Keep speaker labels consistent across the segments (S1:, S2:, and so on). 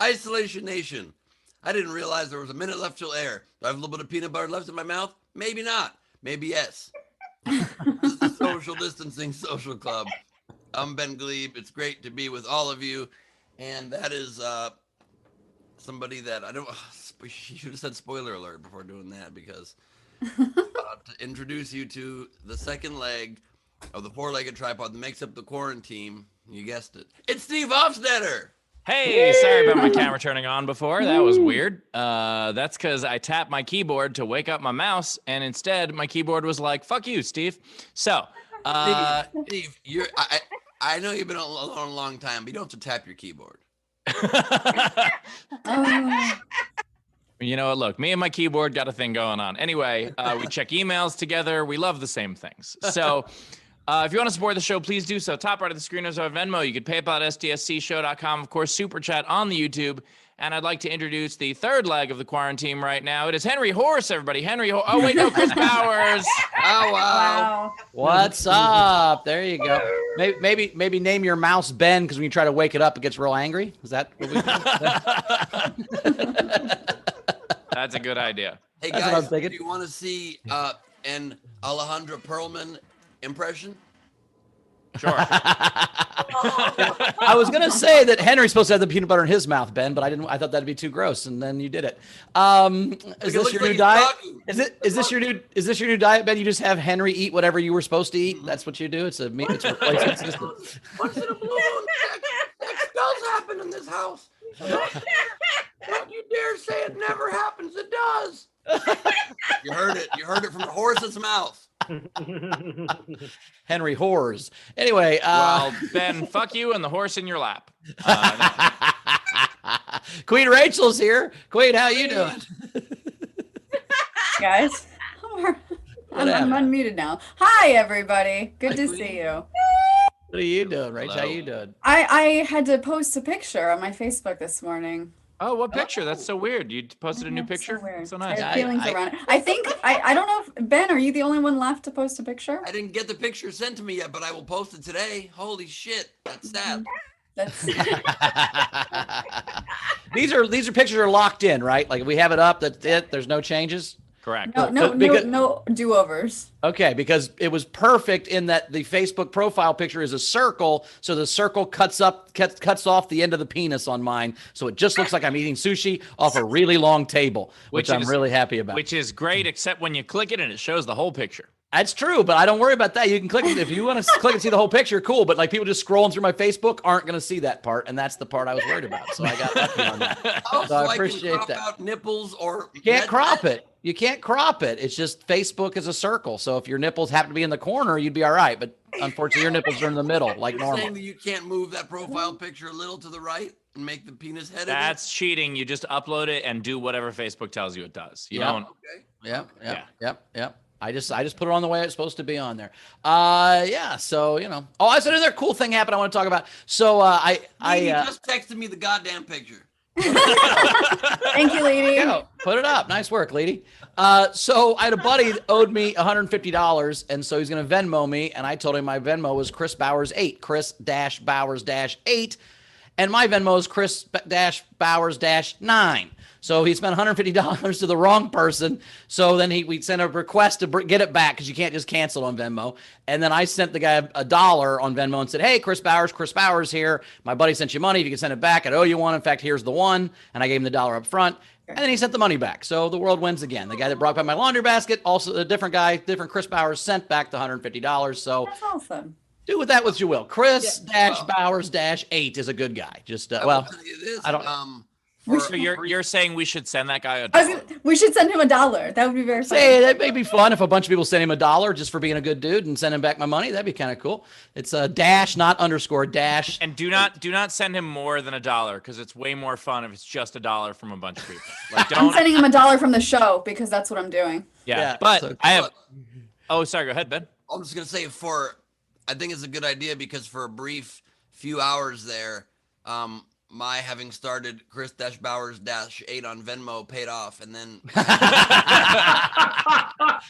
S1: Isolation Nation. I didn't realize there was a minute left till air. Do I have a little bit of peanut butter left in my mouth? Maybe not. Maybe yes. This is the Social Distancing Social Club. I'm Ben Gleib. It's great to be with all of you. And that is somebody that I don't. You should have said spoiler alert before doing that, because to introduce you to the second leg of the four-legged tripod that makes up the quarantine. You guessed it. It's Steve Hofstetter.
S2: Hey, sorry about my camera turning on before. That was weird. That's because I tapped my keyboard to wake up my mouse, and instead my keyboard was like, fuck you, Steve. So,
S1: Steve, I know you've been on a long time, but you don't have to tap your keyboard.
S2: You know what? Look, me and my keyboard got a thing going on. Anyway, we check emails together. We love the same things. So if you want to support the show, please do so. Top right of the screen is our Venmo. You could PayPal at sdscshow.com. Of course, Super Chat on the YouTube. And I'd like to introduce the third leg of the quarantine right now. It is Henry Horse, everybody. Oh, wait, no, Chris Powers.
S3: Oh, wow. What's up? There you go. Maybe name your mouse Ben, because when you try to wake it up, it gets real angry. Is that what we
S2: That's a good idea.
S1: Hey, guys, do you want to see an Alejandra Perlman impression?
S2: Sure.
S3: I was gonna say that Henry's supposed to have the peanut butter in his mouth, Ben, but I didn't. I thought that'd be too gross, and then you did it. Is this your new diet? Is this your new diet, Ben? You just have Henry eat whatever you were supposed to eat. That's what you do. It's a replacement system.
S1: Once in a blue moon, sex does happen in this house. Don't you dare say it never happens. It does. You heard it. You heard it from the horse's mouth.
S3: Henry whores. Anyway,
S2: well, Ben, fuck you and the horse in your lap.
S3: Queen Rachel's here. Queen, how you doing?
S4: Guys, I'm unmuted now. Hi, everybody. Good to see you.
S3: What are you doing, Rachel? How you doing?
S4: I had to post a picture on my Facebook this morning.
S2: Oh, what picture? That's so weird. You posted a new picture?
S4: So weird.
S2: So nice.
S4: I have feelings around it. I think, I don't know if, Ben, are you the only one left to post a picture?
S1: I didn't get the picture sent to me yet, but I will post it today. Holy shit. That's sad.
S3: These pictures are locked in, right? Like, we have it up, that's it. There's no changes.
S2: Correct.
S4: No do-overs.
S3: Okay, because it was perfect in that the Facebook profile picture is a circle, so the circle cuts off the end of the penis on mine, so it just looks like I'm eating sushi off a really long table, which I'm really happy about.
S2: Which is great, except when you click it and it shows the whole picture.
S3: That's true, but I don't worry about that. You can click it if you want to click and see the whole picture. Cool, but like people just scrolling through my Facebook aren't going to see that part, and that's the part I was worried about. So I got lucky on that. So I appreciate that.
S1: Out nipples or
S3: you can't crop it. You can't crop it. It's just Facebook is a circle. So if your nipples happen to be in the corner, you'd be all right. But unfortunately, your nipples are in the middle, like normal.
S1: Saying that you can't move that profile picture a little to the right and make the penis headed.
S2: That's cheating. You just upload it and do whatever Facebook tells you it does. You don't.
S1: Okay.
S3: Yep. I just put it on the way it's supposed to be on there. Yeah. So, you know. Oh, I said another cool thing happened I want to talk about. So I
S1: just texted me the goddamn picture.
S4: Thank you, lady.
S3: Yeah, put it up. Nice work, lady. So I had a buddy that owed me $150, and so he's going to Venmo me, and I told him my Venmo was Chris Bowers 8, Chris-Bowers 8, and my Venmo is Chris-Bowers 9. So he spent $150 to the wrong person. So then we sent a request to get it back because you can't just cancel on Venmo. And then I sent the guy $1 on Venmo and said, hey, Chris Bowers here. My buddy sent you money. If you can send it back, I owe you one. In fact, here's the one. And I gave him the $1 up front. And then he sent the money back. So the world wins again. The guy that brought back my laundry basket, also a different guy, different Chris Bowers, sent back the $150. So
S4: that's awesome.
S3: Do with that what you will. Chris-Bowers 8 is a good guy. Just, I don't...
S2: So you're saying we should send that guy $1?
S4: We should send him $1. That would be very fun.
S3: Hey, that may be fun if a bunch of people send him $1 just for being a good dude and send him back my money. That'd be kind of cool. It's a dash, not underscore dash.
S2: And do not send him more than $1 because it's way more fun if it's just $1 from a bunch of people. Like,
S4: I'm sending him $1 from the show because that's what I'm doing.
S2: Yeah, but so, I have. Oh, sorry. Go ahead, Ben.
S1: I'm just gonna say I think it's a good idea because for a brief few hours there, my having started Chris-Bowers 8 on Venmo paid off, and then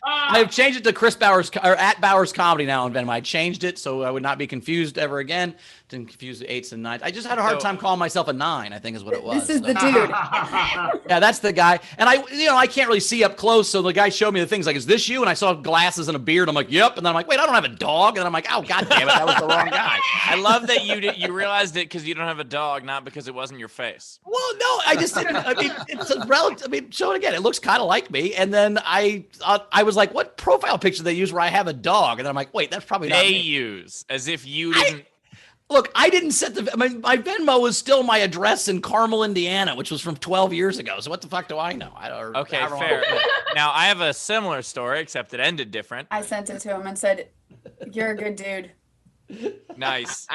S3: I've changed it to Chris Bowers or at Bowers Comedy now on Venmo. I changed it so I would not be confused ever again. Didn't confuse the 8s and 9s. I just had a hard time calling myself a 9, I think is what it was.
S4: This is the dude.
S3: Yeah, that's the guy. And I can't really see up close. So the guy showed me the things like, is this you? And I saw glasses and a beard. I'm like, yep. And then I'm like, wait, I don't have a dog. And then I'm like, oh, God damn it. That was the wrong guy.
S2: I love that you realized it because you don't have a dog, not because it wasn't your face.
S3: Well, no, I just didn't. I mean, it's a relative. I mean, show it again. It looks kind of like me. And then I was like, what profile picture do they use where I have a dog? And then I'm like, wait, that's probably not me.
S2: They use as if you didn't.
S3: Look, I didn't set my Venmo is still my address in Carmel, Indiana, which was from 12 years ago. So what the fuck do I know?
S2: Okay, fair. Now, I have a similar story, except it ended different.
S4: I sent it to him and said, "You're a good dude."
S2: Nice.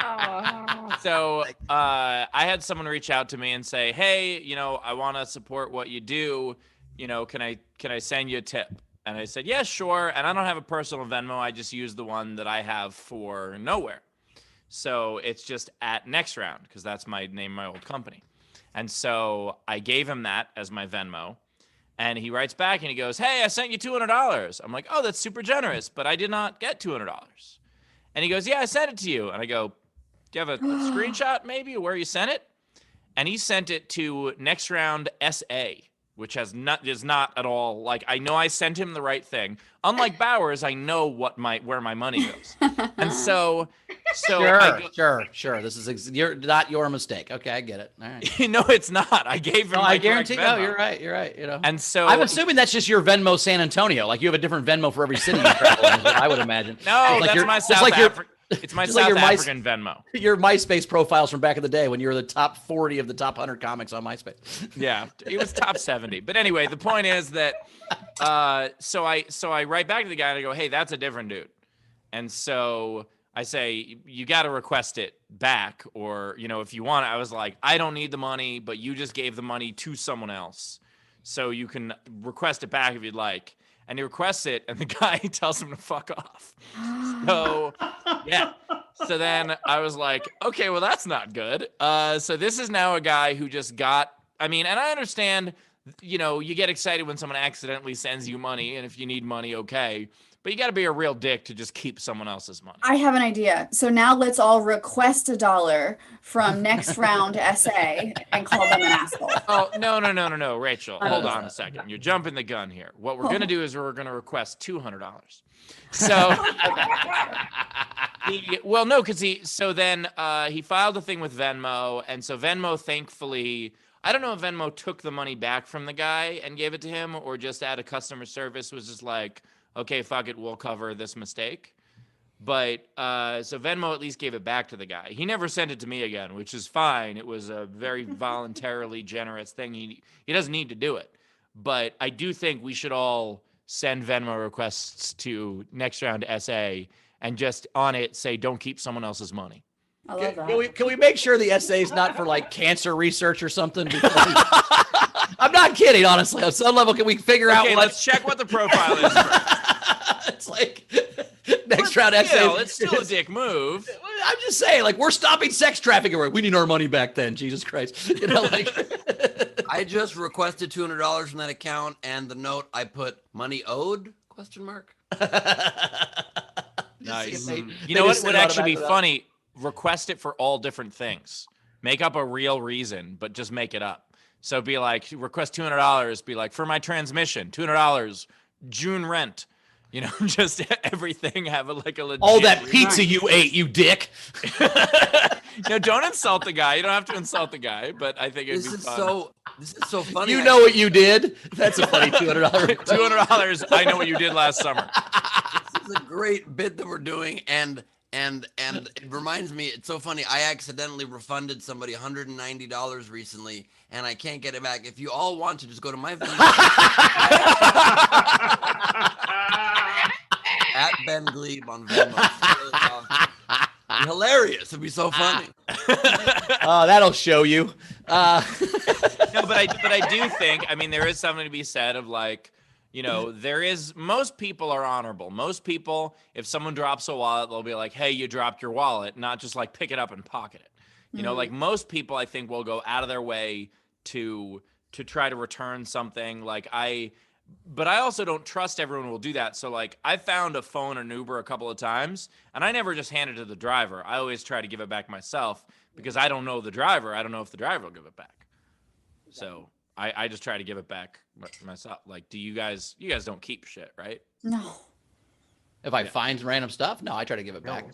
S2: So I had someone reach out to me and say, hey, I want to support what you do. Can I send you a tip? And I said, yeah, sure. And I don't have a personal Venmo. I just use the one that I have for Nowhere. So it's just at Next Round because that's my name, my old company. And so I gave him that as my Venmo. And he writes back and he goes, hey, I sent you $200. I'm like, oh, that's super generous, but I did not get $200. And he goes, yeah, I sent it to you. And I go, do you have a screenshot maybe of where you sent it? And he sent it to Next Round SA, which is not at all like, I know I sent him the right thing. Unlike Bowers, I know where my money goes. And so
S3: sure. This is not your mistake. Okay, I get it. All right.
S2: No, it's not. I gave him. No,
S3: I guarantee. Oh, you're right. You're right.
S2: And so
S3: I'm assuming that's just your Venmo San Antonio. Like you have a different Venmo for every city you travel in, is what I would imagine.
S2: No, that's my South African. It's my South African Venmo.
S3: Your MySpace profiles from back in the day when you were the top 40 of the top 100 comics on MySpace.
S2: Yeah, it was top 70. But anyway, the point is that so I write back to the guy and I go, hey, that's a different dude. And so I say, you got to request it back, or if you want it. I was like, I don't need the money, but you just gave the money to someone else, so you can request it back if you'd like. And he requests it, and the guy tells him to fuck off. So, yeah. So then I was like, okay, well, that's not good. So this is now a guy who just got, and I understand, you get excited when someone accidentally sends you money, and if you need money, okay. But you got to be a real dick to just keep someone else's money.
S4: I have an idea. So now let's all request $1 from Next Round SA and call them an asshole.
S2: Oh, no, Rachel. Hold on a second. You're jumping the gun here. What we're going to do is we're going to request $200. So, he filed a thing with Venmo. And so Venmo, thankfully, I don't know if Venmo took the money back from the guy and gave it to him, or just out of customer service was just like, okay, fuck it, we'll cover this mistake. But so Venmo at least gave it back to the guy. He never sent it to me again, which is fine. It was a very voluntarily generous thing. He doesn't need to do it. But I do think we should all send Venmo requests to Next Round SA and just on it say, don't keep someone else's money.
S4: I love that.
S3: Can we make sure the SA is not for like cancer research or something? I'm not kidding, honestly. On some level, can we figure out what?
S2: Let's check what the profile is.
S3: It's like Next Round SA.
S2: It's still a dick move.
S3: I'm just saying, like, we're stopping sex trafficking. We need our money back then. Jesus Christ.
S1: I just requested $200 from that account, and the note I put money owed ?
S2: Nice. You know what would actually be funny? Request it for all different things. Make up a real reason, but just make it up. So be like, request $200. Be like, for my transmission, $200. June rent. Just everything have a legit.
S3: All that pizza you ate, you dick.
S2: Don't insult the guy. You don't have to insult the guy, but I think it'd be fun.
S1: This is so funny.
S3: You know what you did? That's a funny $200.
S2: $200. I know what you did last summer.
S1: This is a great bit that we're doing, and it reminds me, it's so funny. I accidentally refunded somebody $190 recently, and I can't get it back. If you all want to, just go to my at Ben Gleib on Venmo. Hilarious. It'd be so funny.
S3: That'll show you.
S2: No, but I do think, there is something to be said of like, most people are honorable. Most people, if someone drops a wallet, they'll be like, hey, you dropped your wallet, not just like pick it up and pocket it. Like most people, I think, will go out of their way to try to return something. Like But I also don't trust everyone will do that. So like I found a phone in Uber a couple of times and I never just hand it to the driver. I always try to give it back myself because I don't know the driver. I don't know if the driver will give it back. So I just try to give it back myself. Like, do you guys don't keep shit, right?
S4: No.
S3: If I find random stuff, no, I try to give it back.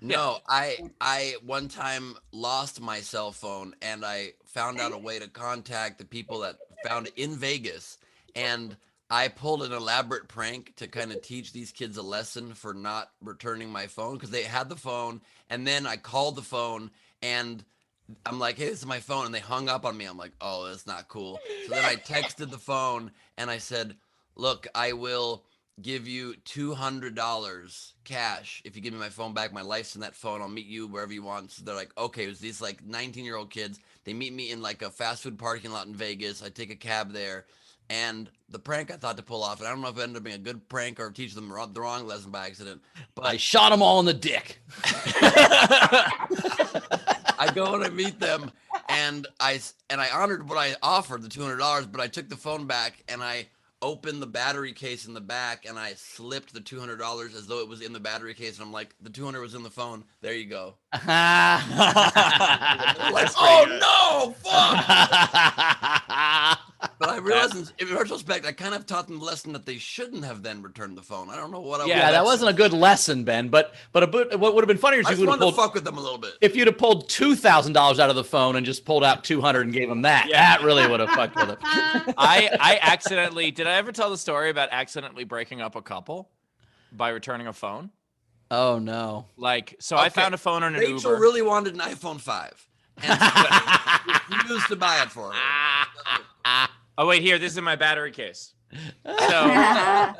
S1: No, I one time lost my cell phone and I found out a way to contact the people that found it in Vegas, and I pulled an elaborate prank to kind of teach these kids a lesson for not returning my phone because they had the phone, and then I called the phone and I'm like, hey, this is my phone, and they hung up on me. I'm like, oh, that's not cool. So then I texted the phone and I said, look, I will give you $200 cash if you give me my phone back. My life's in that phone. I'll meet you wherever you want. So they're like, okay. It was these like 19-year-old kids. They meet me in like a fast food parking lot in Vegas. I take a cab there, and the prank I thought to pull off, and I don't know if it ended up being a good prank or teach them the wrong lesson by accident, but
S3: I shot them all in the dick.
S1: I go and I meet them, and I honored what I offered, the $200, but I took the phone back and I opened the battery case in the back and I slipped the $200 as though it was in the battery case, and I'm like, the 200 was in the phone. There you go. Like, oh no, fuck! But I realized in retrospect, I kind of taught them the lesson that they shouldn't have then returned the phone. I don't know what I
S3: Yeah, that wasn't a good lesson, Ben. But what would have been funnier is
S1: I
S3: you
S1: just
S3: would have
S1: wanted to
S3: pulled,
S1: fuck with them a little bit.
S3: if you'd have pulled $2,000 out of the phone and just pulled out 200 and gave them that.
S2: Yeah.
S3: That really would have fucked with it.
S2: I accidentally, did I ever tell the story about accidentally breaking up a couple by returning a phone?
S3: Oh no.
S2: Like, so I found a phone on an
S1: Rachel
S2: Uber.
S1: really wanted an iPhone 5 and refused to buy it for her.
S2: Oh wait, here, this is in my battery case. So I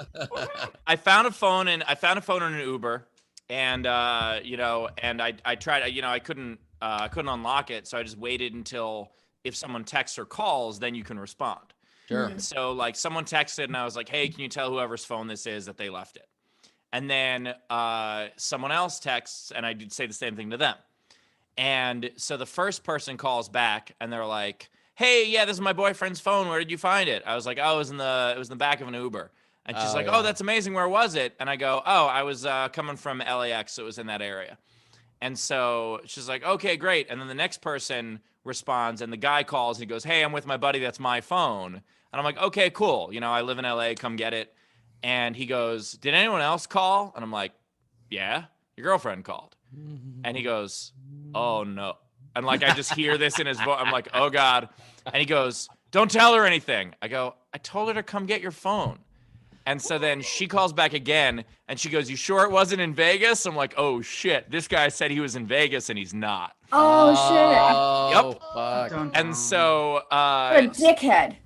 S2: found a phone in an Uber, and and I tried, I couldn't unlock it, so I just waited until if someone texts or calls, then you can respond.
S3: Sure.
S2: So like someone texted and I was like, hey, can you tell whoever's phone this is that they left it? And then someone else texts and I did say the same thing to them. And so the first person calls back and they're like, hey, yeah, this is my boyfriend's phone. Where did you find it? I was like, oh, it was in the back of an Uber. And she's like, oh, that's amazing. Where was it? And I go, oh, I was coming from LAX. So it was in that area. And so she's like, okay, great. And then the next person responds and the guy calls and he goes, hey, I'm with my buddy. That's my phone. And I'm like, okay, cool. I live in LA. Come get it. And he goes, did anyone else call? And I'm like, yeah, your girlfriend called. And he goes, oh no. And like, I just hear this in his voice. I'm like, oh God. And he goes, don't tell her anything. I go, I told her to come get your phone. And so then she calls back again and she goes, you sure it wasn't in Vegas? I'm like, oh shit. This guy said he was in Vegas and he's not.
S4: Oh shit.
S2: Yep.
S3: Fuck.
S2: And so
S4: What a dickhead.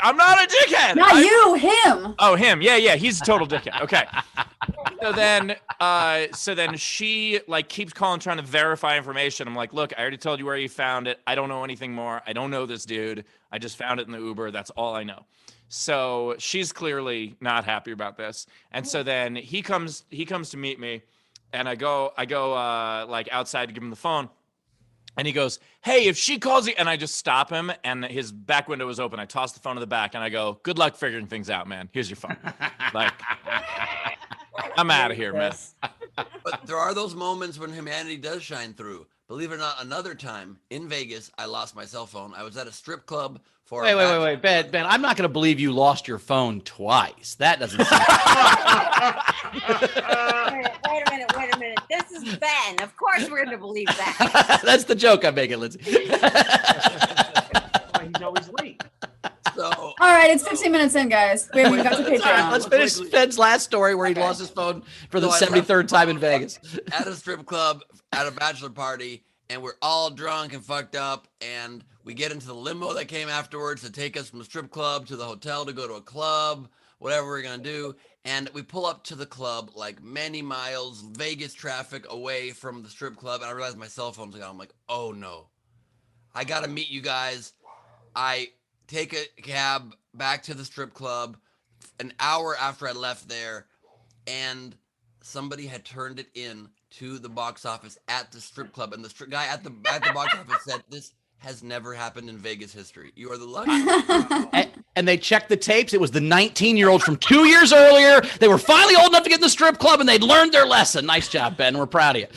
S2: I'm not a dickhead.
S4: Not you, him.
S2: Oh, him. Yeah. He's a total dickhead. Okay. So then she like keeps calling, trying to verify information. I'm like, look, I already told you where you found it. I don't know anything more. I don't know this dude. I just found it in the Uber. That's all I know. So she's clearly not happy about this. And so then he comes to meet me, and I go like outside to give him the phone. And he goes, hey, if she calls you, and I just stop him, and his back window was open. I toss the phone to the back, and I go, good luck figuring things out, man. Here's your phone. Like, I'm out of here, man.
S1: But there are those moments when humanity does shine through. Believe it or not, another time in Vegas, I lost my cell phone. I was at a strip club for
S3: Wait, Ben, I'm not going to believe you lost your phone twice. That doesn't seem
S5: Wait a minute. This is Ben. Of course we're going to believe that.
S3: That's the joke I'm making, Lindsay.
S6: He's always late.
S1: So,
S4: All right, it's 15 minutes in, guys. We haven't got to Patreon.
S3: Let's finish Ben's last story where he lost his phone for the 73rd time in Vegas.
S1: at a strip club at a bachelor party, and we're all drunk and fucked up, and we get into the limo that came afterwards to take us from the strip club to the hotel to go to a club, whatever we're gonna do. And we pull up to the club like many miles, Vegas traffic away from the strip club, and I realize my cell phone's gone. I'm like, oh no, I gotta meet you guys. I take a cab back to the strip club an hour after I left there, and somebody had turned it in to the box office at the strip club, and the guy at the box office said, has never happened in Vegas history. You are the luckiest.
S3: And they checked the tapes. It was the 19-year-olds from 2 years earlier. They were finally old enough to get in the strip club, and they'd learned their lesson. Nice job, Ben. We're proud of you.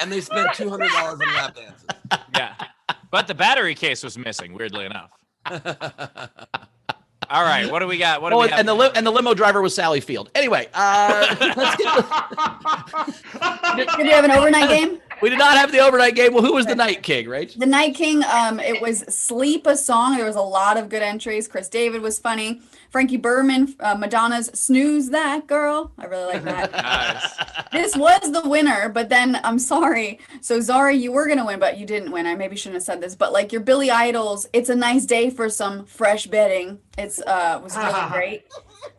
S1: And they spent $200 on lap dances.
S2: Yeah. But the battery case was missing, weirdly enough. All right, what do we got? What do we have?
S3: And the limo driver was Sally Field. Anyway, let's get
S4: Did we have an overnight game?
S3: we did not have the overnight game. Well, who was the Night King, Rach?
S4: The Night King, it was Sleep a Song. There was a lot of good entries. Chris David was funny. Frankie Berman, Madonna's Snooze That Girl. I really like that.
S2: Nice.
S4: This was the winner, but then I'm sorry. So Zara, you were gonna win, but you didn't win. I maybe shouldn't have said this, but like your Billy Idol's "It's a Nice Day for Some Fresh Bedding." It's was really great.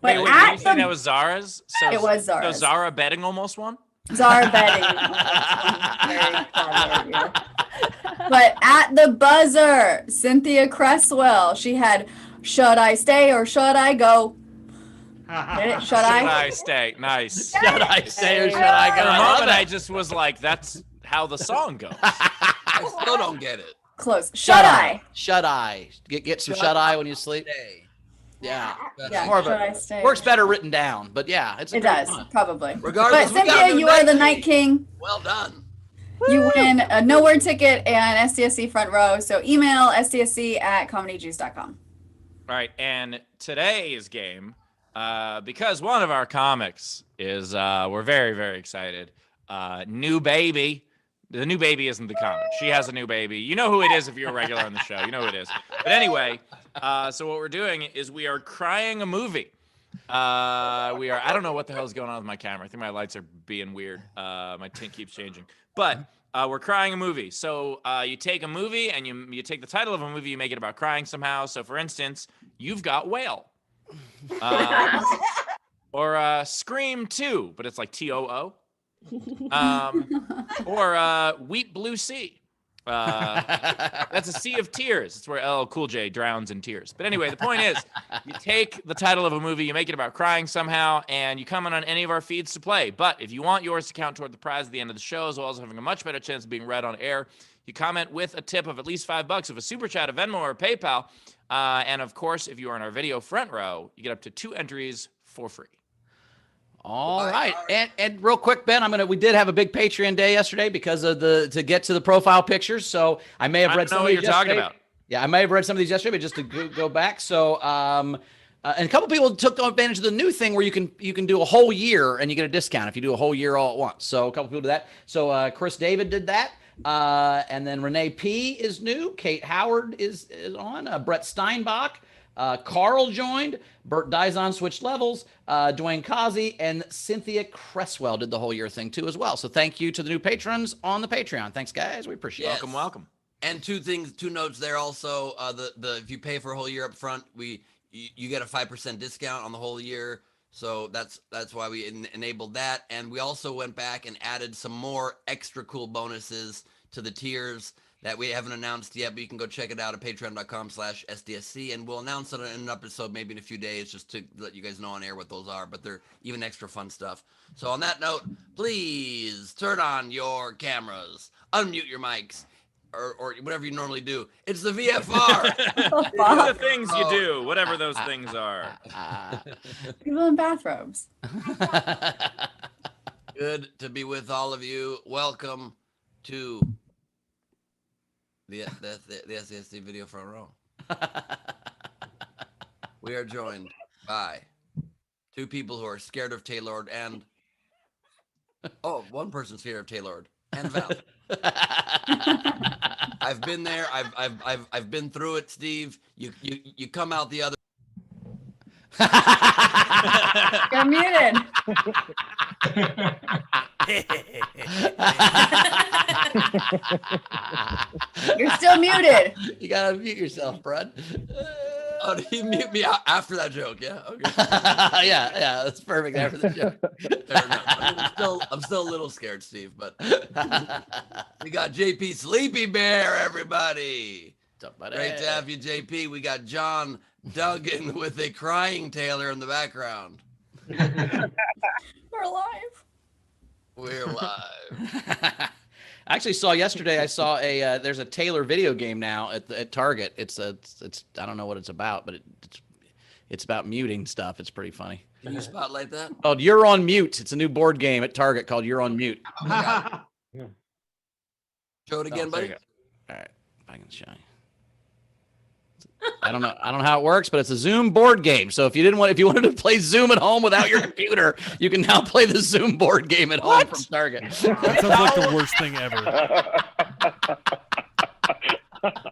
S4: But
S2: Wait, did
S4: at
S2: you say that was Zara's? So,
S4: It was Zara's.
S2: So Zara betting almost won?
S4: Zara Bedding. Very clever, yeah. But at the buzzer, Cynthia Cresswell, she had "Should I Stay or Should I Go?" Get it? Should
S2: Should
S4: I?
S2: I stay? Nice.
S3: Should I say or should I go?
S2: For a
S3: I love
S2: moment, I
S3: that.
S2: just was like, that's how the song goes.
S1: I still don't get it.
S4: Close. Should I?
S3: Shut eye. Get some shut eye when you sleep.
S1: Day.
S3: Yeah.
S4: Yeah.
S3: More of
S4: Should
S3: a-
S4: I stay?
S3: Works better written down, but yeah, it's
S4: It
S3: great
S4: does,
S3: fun.
S4: probably.
S1: Regardless,
S4: But
S1: we got a
S4: Cynthia,
S1: new
S4: you are the
S1: Night
S4: Night King.
S1: Well done.
S4: You win a nowhere ticket and SDSC front row. So email sdsc@comedyjuice.com.
S2: All right, and today's game, because one of our comics is, we're very, very excited. New baby. The new baby isn't the comic. She has a new baby. You know who it is if you're a regular on the show. You know who it is. But anyway, so what we're doing is we are crying a movie. I don't know what the hell is going on with my camera. I think my lights are being weird. My tint keeps changing. But we're crying a movie. So you take a movie and you take the title of a movie, you make it about crying somehow. So for instance, You've Got Whale. Or Scream 2, but it's like TOO. Or Wheat Blue Sea. That's a sea of tears. It's where LL Cool J drowns in tears. But anyway, the point is, you take the title of a movie, you make it about crying somehow, and you comment on any of our feeds to play. But if you want yours to count toward the prize at the end of the show, as well as having a much better chance of being read on air, you comment with a tip of at least $5 of a super chat, a Venmo, or a PayPal. And of course, if you are in our video front row, you get up to 2 entries for free.
S3: All right, and real quick, Ben, we did have a big Patreon day yesterday because of to get to the profile pictures. So I may have read some of
S2: what
S3: these
S2: you're talking
S3: yesterday.
S2: about.
S3: Yeah, I may have read some of these yesterday, but just to go back. So and a couple people took advantage of the new thing where you can do a whole year and you get a discount if you do a whole year all at once. So a couple people did that. So Chris David did that. And then Renee P is new. Kate Howard is on. Brett Steinbach. Carl joined. Bert Dizon switched levels. Dwayne Kazi and Cynthia Cresswell did the whole year thing too as well. So thank you to the new patrons on the Patreon. Thanks, guys. We appreciate it.
S1: Yes.
S2: Welcome.
S1: And two notes there also. If you pay for a whole year up front, you get a 5% discount on the whole year. So that's why we enabled that. And we also went back and added some more extra cool bonuses to the tiers that we haven't announced yet, but you can go check it out at patreon.com/SDSC, and we'll announce it in an episode maybe in a few days just to let you guys know on air what those are, but they're even extra fun stuff. So on that note, please turn on your cameras, unmute your mics, or whatever you normally do. It's the VFR.
S2: The things you do, whatever those things are.
S4: People in bathrobes.
S1: Good to be with all of you. Welcome to the SDSC video front row. We are joined by 2 people who are scared of Taylor and one person's scared of Taylor and Val. I've been there. I've been through it, Steve. You come out the other.
S4: You're muted. You're still muted.
S3: You gotta mute yourself, Brad.
S1: Oh, did he mute me out after that joke? Yeah. Okay.
S3: yeah, that's perfect after the joke.
S1: Fair enough. I'm still a little scared, Steve, but we got JP Sleepy Bear, everybody. Great to have you, JP. We got John Duggan with a crying Taylor in the background.
S4: We're alive.
S1: We're live.
S3: I actually saw yesterday. I saw there's a Taylor video game now at Target. It's I don't know what it's about, but it's about muting stuff. It's pretty funny.
S1: Can you spotlight that?
S3: Called You're on Mute. It's a new board game at Target called You're on Mute.
S1: Show it again, buddy.
S3: All right, if I can show you. I don't know how it works, but it's a Zoom board game. So if you wanted to play Zoom at home without your computer, you can now play the Zoom board game at home from Target.
S6: That sounds like the worst thing ever.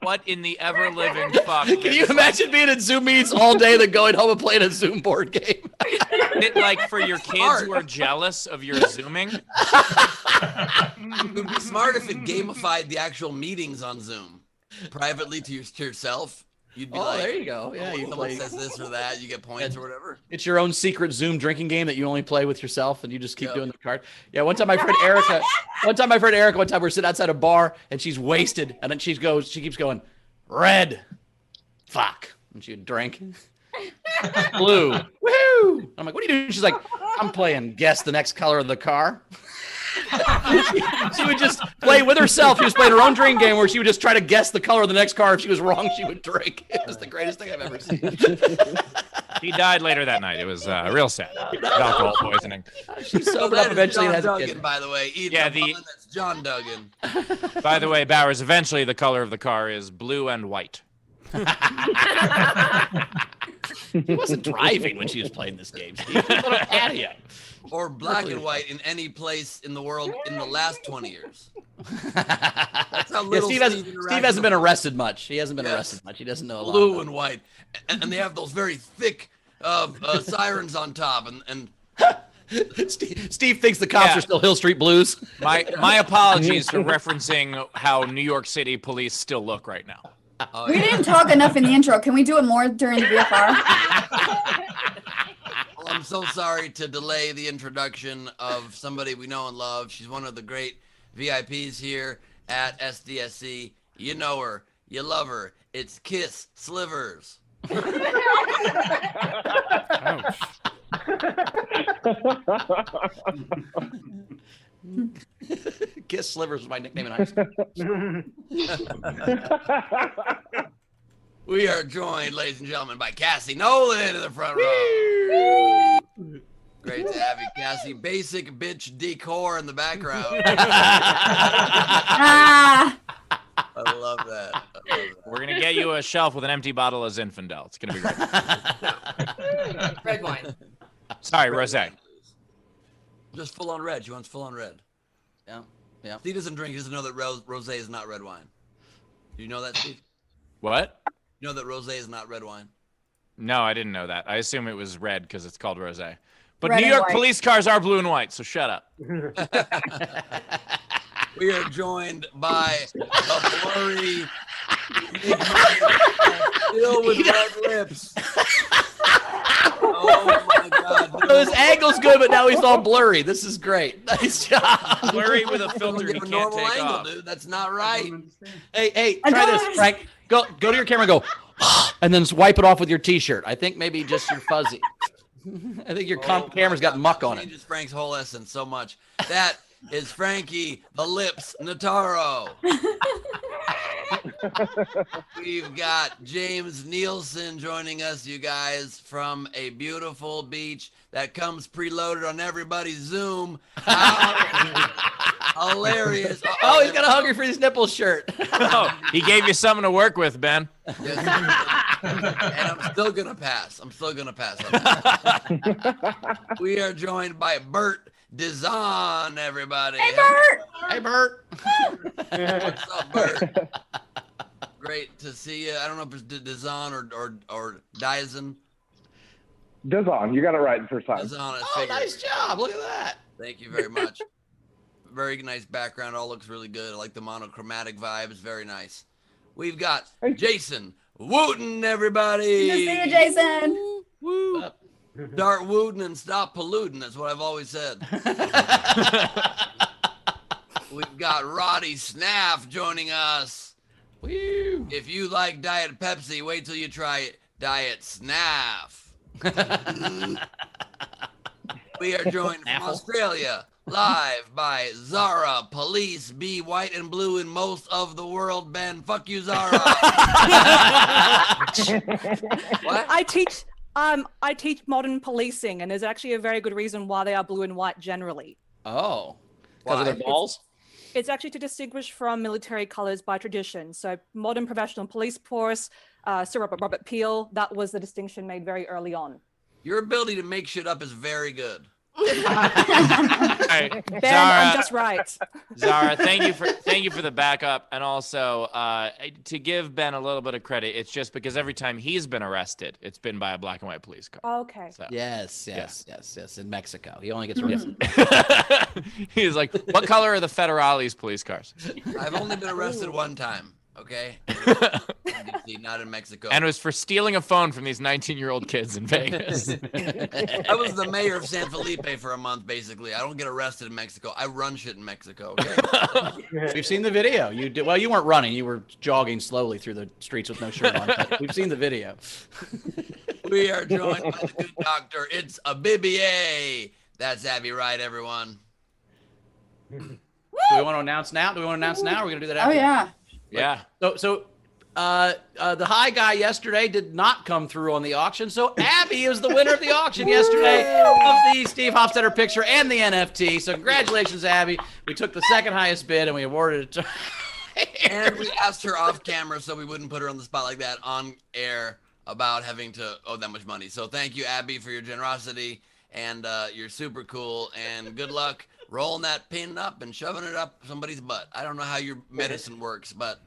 S2: What in the ever living fuck?
S3: Can you imagine being at Zoom meetings all day, then going home and playing a Zoom board game?
S2: It like for your kids who are jealous of your Zooming?
S1: It would be smart if it gamified the actual meetings on Zoom privately to yourself. You'd be like,
S3: there you go. Yeah, you
S1: someone says this or that, you get points or whatever.
S3: It's your own secret Zoom drinking game that you only play with yourself, and you just keep doing the card. Yeah, one time my friend Erica, we're sitting outside a bar, and she's wasted, and then she keeps going, red, fuck, and she would drink. Blue, woohoo! I'm like, what are you doing? She's like, I'm playing guess the next color of the car. She would just play with herself. She was playing her own drinking game where she would just try to guess the color of the next car. If she was wrong, she would drink. It was the greatest thing I've ever seen.
S2: He died later that night. It was real sad. Alcohol poisoning.
S3: She sobered up eventually and
S1: John
S3: has a
S1: Duggan,
S3: kid.
S1: by the way. That's John Duggan.
S2: By the way, Bowers, eventually the color of the car is blue and white.
S3: He wasn't driving when she was playing this game. She was on a patio.
S1: Or black and white in any place in the world in the last 20 years. That's how little
S3: Steve hasn't been arrested much. He hasn't been arrested much. He doesn't know a lot.
S1: Blue and white. And they have those very thick sirens on top. And
S3: Steve thinks the cops are still Hill Street Blues.
S2: My apologies for referencing how New York City police still look right now.
S4: We didn't talk enough in the intro. Can we do it more during the VFR?
S1: Well, I'm so sorry to delay the introduction of somebody we know and love. She's one of the great VIPs here at SDSC. You know her. You love her. It's Kiss Slivers.
S6: Ouch.
S3: Kiss Slivers was my nickname in high school.
S1: We are joined, ladies and gentlemen, by Cassie Nolan in the front row. Great to have you, Cassie. Basic bitch decor in the background.
S4: Ah,
S1: I love that.
S2: We're going to get you a shelf with an empty bottle of Zinfandel. It's going to be great.
S5: Red wine.
S2: Sorry, rosé.
S1: Just full on red. She wants full on red.
S3: Yeah, yeah.
S1: Steve doesn't drink. He doesn't know that rosé is not red wine. Do you know that, Steve?
S2: What?
S1: You know that rosé is not red wine?
S2: No, I didn't know that. I assume it was red because it's called rosé. But
S4: Red
S2: New
S4: and
S2: York
S4: white.
S2: police cars are blue and white, so shut up.
S1: We are joined by a blurry, filled with red lips. Oh my God!
S3: So his angle's good, but now he's all blurry. This is great. Nice job.
S2: Blurry with a filter
S1: Give
S2: you
S1: a
S2: can't
S1: normal
S2: take
S1: angle,
S2: off.
S1: dude. That's not right.
S3: Hey, try this, Frank. Go to your camera and go, and then wipe it off with your T-shirt. I think maybe just your fuzzy. I think your camera's got muck on it.
S1: Changes Frank's whole essence so much. That is Frankie the Lips Notaro. We've got James Nielsen joining us, you guys, from a beautiful beach that comes preloaded on everybody's Zoom. Hilarious.
S3: Oh, he's got a Hungry for These Nipples shirt.
S2: Oh, he gave you something to work with, Ben.
S1: Yes, and I'm still going to pass. On that. We are joined by Bert Dizon, everybody.
S4: hey, Bert.
S3: Hey, Bert.
S1: What's up, Bert? Great to see you. I don't know if it's Dizon or Dizon.
S7: Dizon, you got it right the first time.
S1: Dizon, I
S3: Oh,
S1: figured.
S3: nice job. Look at that.
S1: Thank you very much. Very nice background. All looks really good. I like the monochromatic vibe. It's very nice. We've got Jason Wooten, everybody.
S4: Good to see you, Jason.
S1: Woo. Start wooting and stop polluting. That's what I've always said. We've got Roddy Snaff joining us.
S3: Woo.
S1: If you like Diet Pepsi, wait till you try Diet Snaff. We are joined from
S3: Snaffle.
S1: Australia Live by Zara. Police be white and blue in most of the world, Ben. Fuck you, Zara. What?
S8: I teach modern policing, and there's actually a very good reason why they are blue and white generally.
S3: Oh, because of their
S1: Why?
S3: balls?
S8: It's actually to distinguish from military colors by tradition. So modern professional police force, Sir Robert Peel, that was the distinction made very early on.
S1: Your ability to make shit up is very good.
S2: All right,
S8: Ben,
S2: Zara,
S8: I'm just right.
S2: Zara, thank you for the backup, and also to give Ben a little bit of credit. It's just because every time he's been arrested, it's been by a black and white police car.
S8: Okay.
S2: So.
S3: Yes. In Mexico, he only gets arrested.
S2: He's like, what color are the Federales police cars?
S1: I've only been arrested one time. Okay. In DC, not in Mexico.
S2: And it was for stealing a phone from these 19-year-old kids in Vegas.
S1: I was the mayor of San Felipe for a month, basically. I don't get arrested in Mexico. I run shit in Mexico. Okay?
S3: We've seen the video. You did well. You weren't running. You were jogging slowly through the streets with no shirt on. But we've seen the video.
S1: We are joined by the good doctor. It's a BBA. That's Abby Wright, everyone.
S3: Do we want to announce now? Or are we gonna do that after?
S4: Oh yeah.
S2: Yeah.
S3: So the high guy yesterday did not come through on the auction. So Abby is the winner of the auction yesterday of the Steve Hofstetter picture and the NFT. So congratulations, Abby. We took the second highest bid and we awarded it to
S1: And we asked her off camera so we wouldn't put her on the spot like that on air about having to owe that much money. So thank you, Abby, for your generosity. And you're super cool. And good luck rolling that pin up and shoving it up somebody's butt. I don't know how your medicine works, but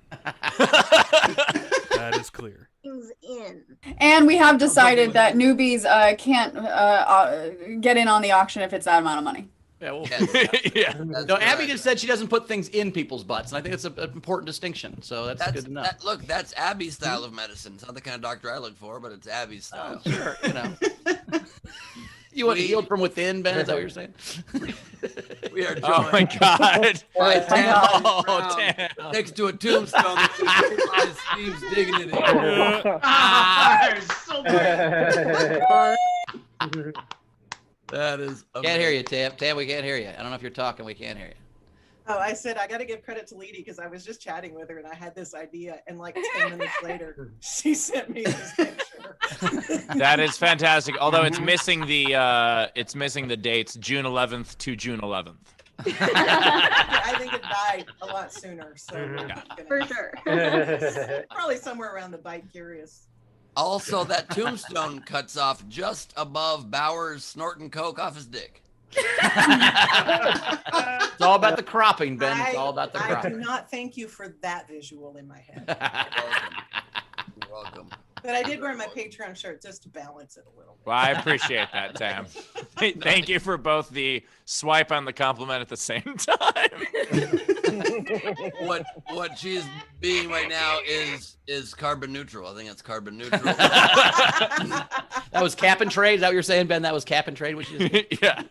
S6: That is clear.
S5: Things in.
S4: And we have decided that newbies can't get in on the auction if it's that amount of money.
S3: Yeah, well,
S2: Yeah.
S3: no, Abby just said she doesn't put things in people's butts, and I think it's an important distinction. So that's good to know.
S1: Look, that's Abby's style of medicine. It's not the kind of doctor I look for, but it's Abby's style.
S3: Sure, you know. You want healed from within, Ben? Is that what you're saying?
S1: We are joined
S2: Oh my God.
S1: by Tam
S2: Oh,
S1: Brown
S2: Tam.
S1: next to a tombstone that says Steve's digging it in. That is amazing.
S3: Can't hear you, Tam. Tam, we can't hear you. I don't know if you're talking. We can't hear you.
S9: Oh, I said I got to give credit to Leedy because I was just chatting with her and I had this idea, and like 10 minutes later, she sent me this picture.
S2: That is fantastic. Although it's missing the dates June 11th to June 11th.
S9: I think it died a lot sooner. So
S4: For sure.
S9: Probably somewhere around the Bite Curious.
S1: Also, that tombstone cuts off just above Bauer's snorting coke off his dick.
S3: It's all about the cropping, Ben. It's all about the
S9: I
S3: cropping.
S9: do not thank you for that visual in my head.
S1: You're welcome.
S9: But I did wear my Patreon shirt just to balance it a little bit.
S2: Well, I appreciate that, Tam. Thank you for both the swipe on the compliment at the same time.
S1: What she's being right now is carbon neutral. I think it's carbon neutral.
S3: That was cap and trade. Is that what you're saying, Ben? That was cap and trade. Which is
S2: Yeah.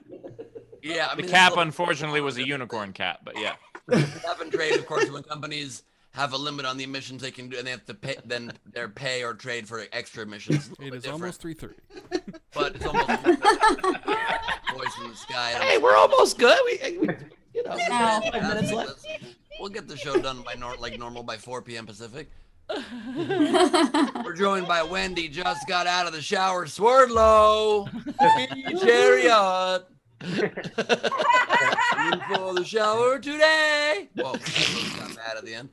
S1: Yeah, I
S2: The
S1: mean,
S2: cap,
S1: it's a little-
S2: unfortunately, was a unicorn cap, but yeah.
S1: Cap and trade, of course, when companies have a limit on the emissions they can do, and they have to pay, then their pay or trade for extra emissions.
S6: It is almost 3:30.
S1: But it's almost voice in the sky.
S3: hey, we're almost good. We you know,
S4: Ow.
S3: 5 minutes left.
S1: We'll get the show done by normal by 4 p.m. Pacific. We're joined by Wendy. Just got out of the shower. Swordlow, chariot. In for the shower today. Whoa, got mad at the end.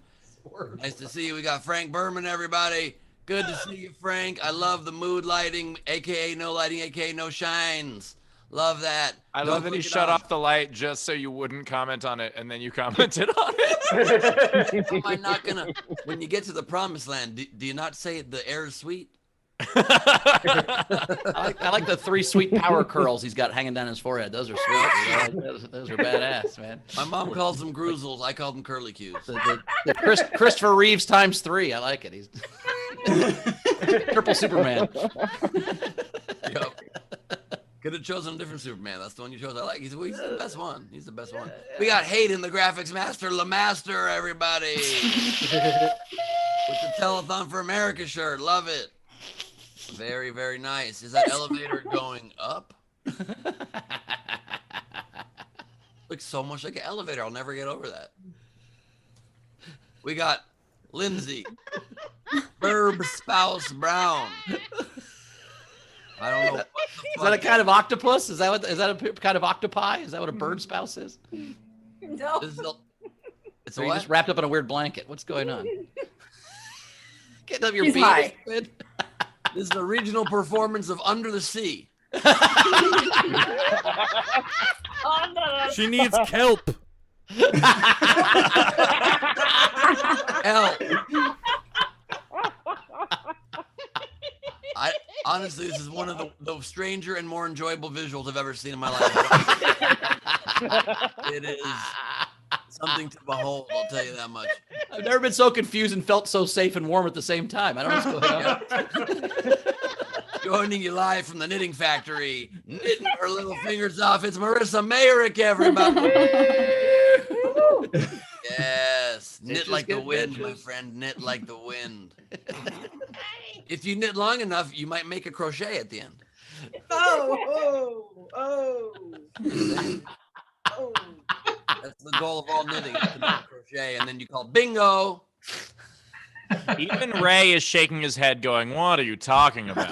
S1: Nice to see you. We got Frank Berman, everybody. Good to see you, Frank. I love the mood lighting, aka no lighting, aka no shines. Love that.
S2: I
S1: Don't
S2: love that he
S1: click it
S2: shut
S1: off.
S2: off the light just so you wouldn't comment on it, and then you commented on it.
S1: Am I not gonna? When you get to the promised land, do you not say the air is sweet?
S3: I like the 3 sweet power curls he's got hanging down his forehead. Those are sweet. Those are badass, man.
S1: My mom calls them groozles. I call them curly cues.
S3: The Christopher Reeves times 3. I like it. He's triple Superman.
S1: Yep. Could have chosen a different Superman. That's the one you chose. I like. He's the best one. He's the best one. We got Hayden, the graphics master, Lamaster, everybody. With the Telethon for America shirt. Love it. Very, very nice. Is that elevator going up? Looks so much like an elevator. I'll never get over that. We got Lindsay, Herb Spouse Brown. I don't know. What
S3: Is that a kind of octopus? Is that a kind of octopi? Is that what a bird spouse is?
S5: No.
S1: It's
S3: Or
S1: a
S3: you
S1: what?
S3: just wrapped up in a weird blanket? What's going on? Getting up your
S4: She's
S3: beard.
S4: high.
S1: This is a regional performance of Under the Sea.
S6: She needs kelp.
S1: Hell. Honestly, this is one of the stranger and more enjoyable visuals I've ever seen in my life. It is something to behold, I'll tell you that much.
S3: I've never been so confused and felt so safe and warm at the same time. I don't know what's going on.
S1: Joining you live from the knitting factory, knitting her little fingers off. It's Marissa Mayrick, everybody. Yes, knit like the wind, my friend. Knit like the wind. If you knit long enough, you might make a crochet at the end.
S9: Oh.
S1: That's the goal of all knitting, is to make a crochet, and then you call bingo.
S2: Even Ray is shaking his head, going, "What are you talking about?"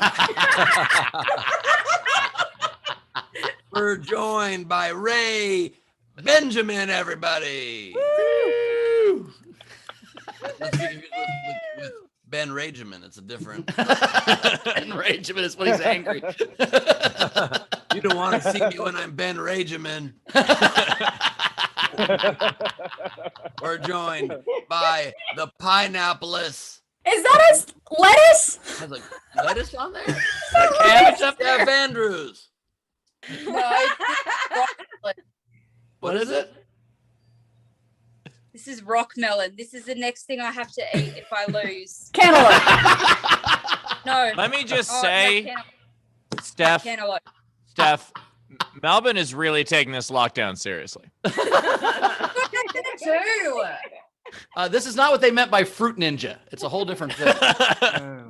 S1: We're joined by Ray Benjamin, everybody. Let's be confused with Ben Rageman. It's a different.
S3: Ben Rageman is when he's angry.
S1: You don't want to see me when I'm Ben Rageman. We're joined by the Pineappleless.
S4: Is that a lettuce?
S1: I was like, lettuce on there?
S3: Cabbage up there.
S1: Steph Andrews.
S4: No.
S1: What is it?
S10: This is rock melon. This is the next thing I have to eat if I lose.
S4: Cantaloupe.
S10: No.
S2: Let me just
S10: Oh,
S2: say,
S10: no,
S2: Steph,
S10: cantaloupe.
S2: Melbourne is really taking this lockdown seriously.
S4: Two.
S3: This is not what they meant by fruit ninja. It's a whole different thing.
S10: But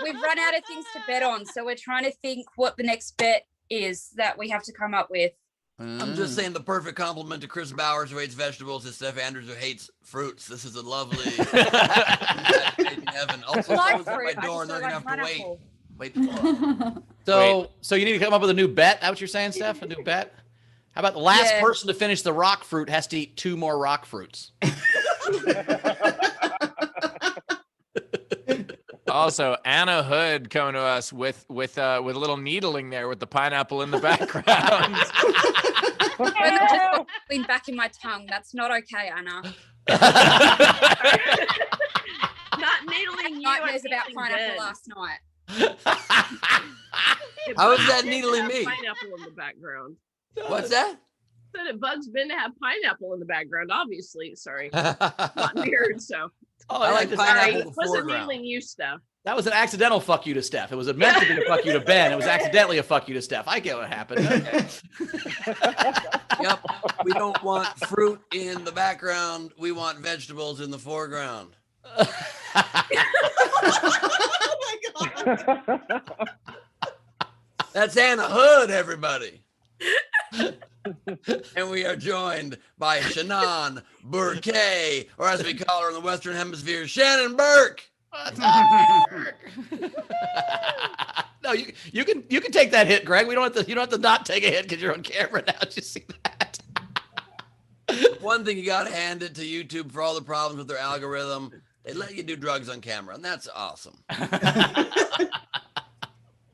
S10: we've run out of things to bet on, so we're trying to think what the next bet is that we have to come up with.
S1: I'm just saying the perfect compliment to Chris Bowers, who hates vegetables, is Steph Andrews, who hates fruits. This is a lovely heaven. Also, someone's at my door, and they're gonna have to wait. Wait.
S3: So you need to come up with a new bet. That's what you're saying, Steph? A new bet? How about the last person to finish the rock fruit has to eat 2 more rock fruits?
S2: Also, Anna Hood coming to us with a little needling there with the pineapple in the background.
S10: Been back in my tongue. That's not okay, Anna.
S5: Not needling you.
S10: Nightmares
S5: I'm
S10: about
S5: needling
S10: pineapple
S5: Ben.
S10: last night.
S1: How is that needling me?
S5: Pineapple in the background.
S1: What's that?
S5: Said it bugs Ben to have pineapple in the background. Obviously, sorry, not weird. So
S3: Oh,
S1: I like
S3: this.
S1: pineapple in the
S5: wasn't
S1: foreground.
S5: needling you stuff.
S3: That was an accidental fuck you to Steph. It was meant to be a fuck you to Ben. It was accidentally a fuck you to Steph. I get what happened. Okay.
S1: Yep. We don't want fruit in the background. We want vegetables in the foreground.
S9: Oh my God.
S1: That's Anna Hood, everybody. And we are joined by Shannon Burke, or as we call her in the Western Hemisphere, Shannon Burke.
S3: No, you can take that hit, Greg. You don't have to not take a hit because you're on camera now. Did you see that?
S1: One thing you got to hand it to YouTube for all the problems with their algorithm. They let you do drugs on camera, and that's awesome.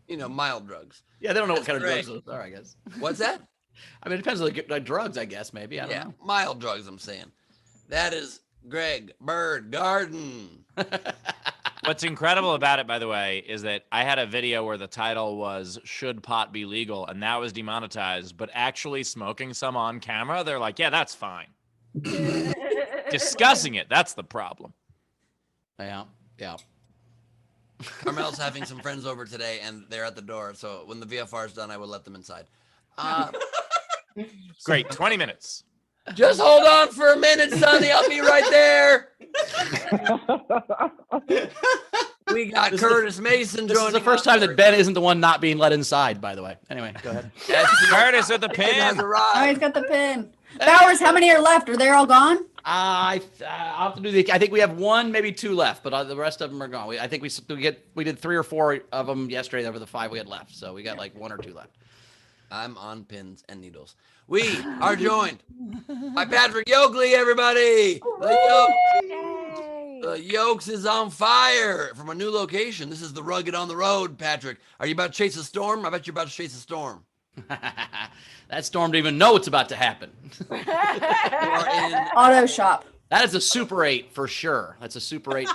S1: You know, mild drugs.
S3: Yeah, they don't know
S1: That's
S3: what kind
S1: great.
S3: of drugs those are, I guess.
S1: What's that?
S3: I mean, it depends on the drugs, I guess, maybe. I don't know.
S1: Mild drugs, I'm saying. That is Greg Bird Garden.
S2: What's incredible about it, by the way, is that I had a video where the title was "Should pot be legal?" and that was demonetized. But actually smoking some on camera, they're like, "Yeah, that's fine." Discussing it, that's the problem.
S3: Yeah.
S1: Carmel's having some friends over today, and they're at the door. So when the VFR is done, I will let them inside.
S2: Great, 20 minutes.
S1: Just hold on for a minute, Sonny. I'll be right there. We got Curtis Mason
S3: This is
S1: joining
S3: the first
S1: us.
S3: time that Ben isn't the one not being let inside, by the way. Anyway, go ahead.
S2: Curtis with the
S1: Has
S2: pin.
S1: arrived.
S4: Oh, he's got the pin. Bowers, how many are left? Are they all gone?
S3: I'll have to do the. I think we have one, maybe two left, but the rest of them are gone. I think we did 3 or 4 of them yesterday over the 5 we had left, so we got like 1 or 2 left.
S1: I'm on pins and needles. We are joined by Patrick Yokley, everybody. The Yokes is on fire from a new location. This is the Rugged on the Road, Patrick. Are you about to chase a storm? I bet you're about to chase a storm.
S3: That storm didn't even know what's about to happen.
S1: You are in
S4: Auto shop.
S3: That is a Super 8 for sure. That's a Super 8.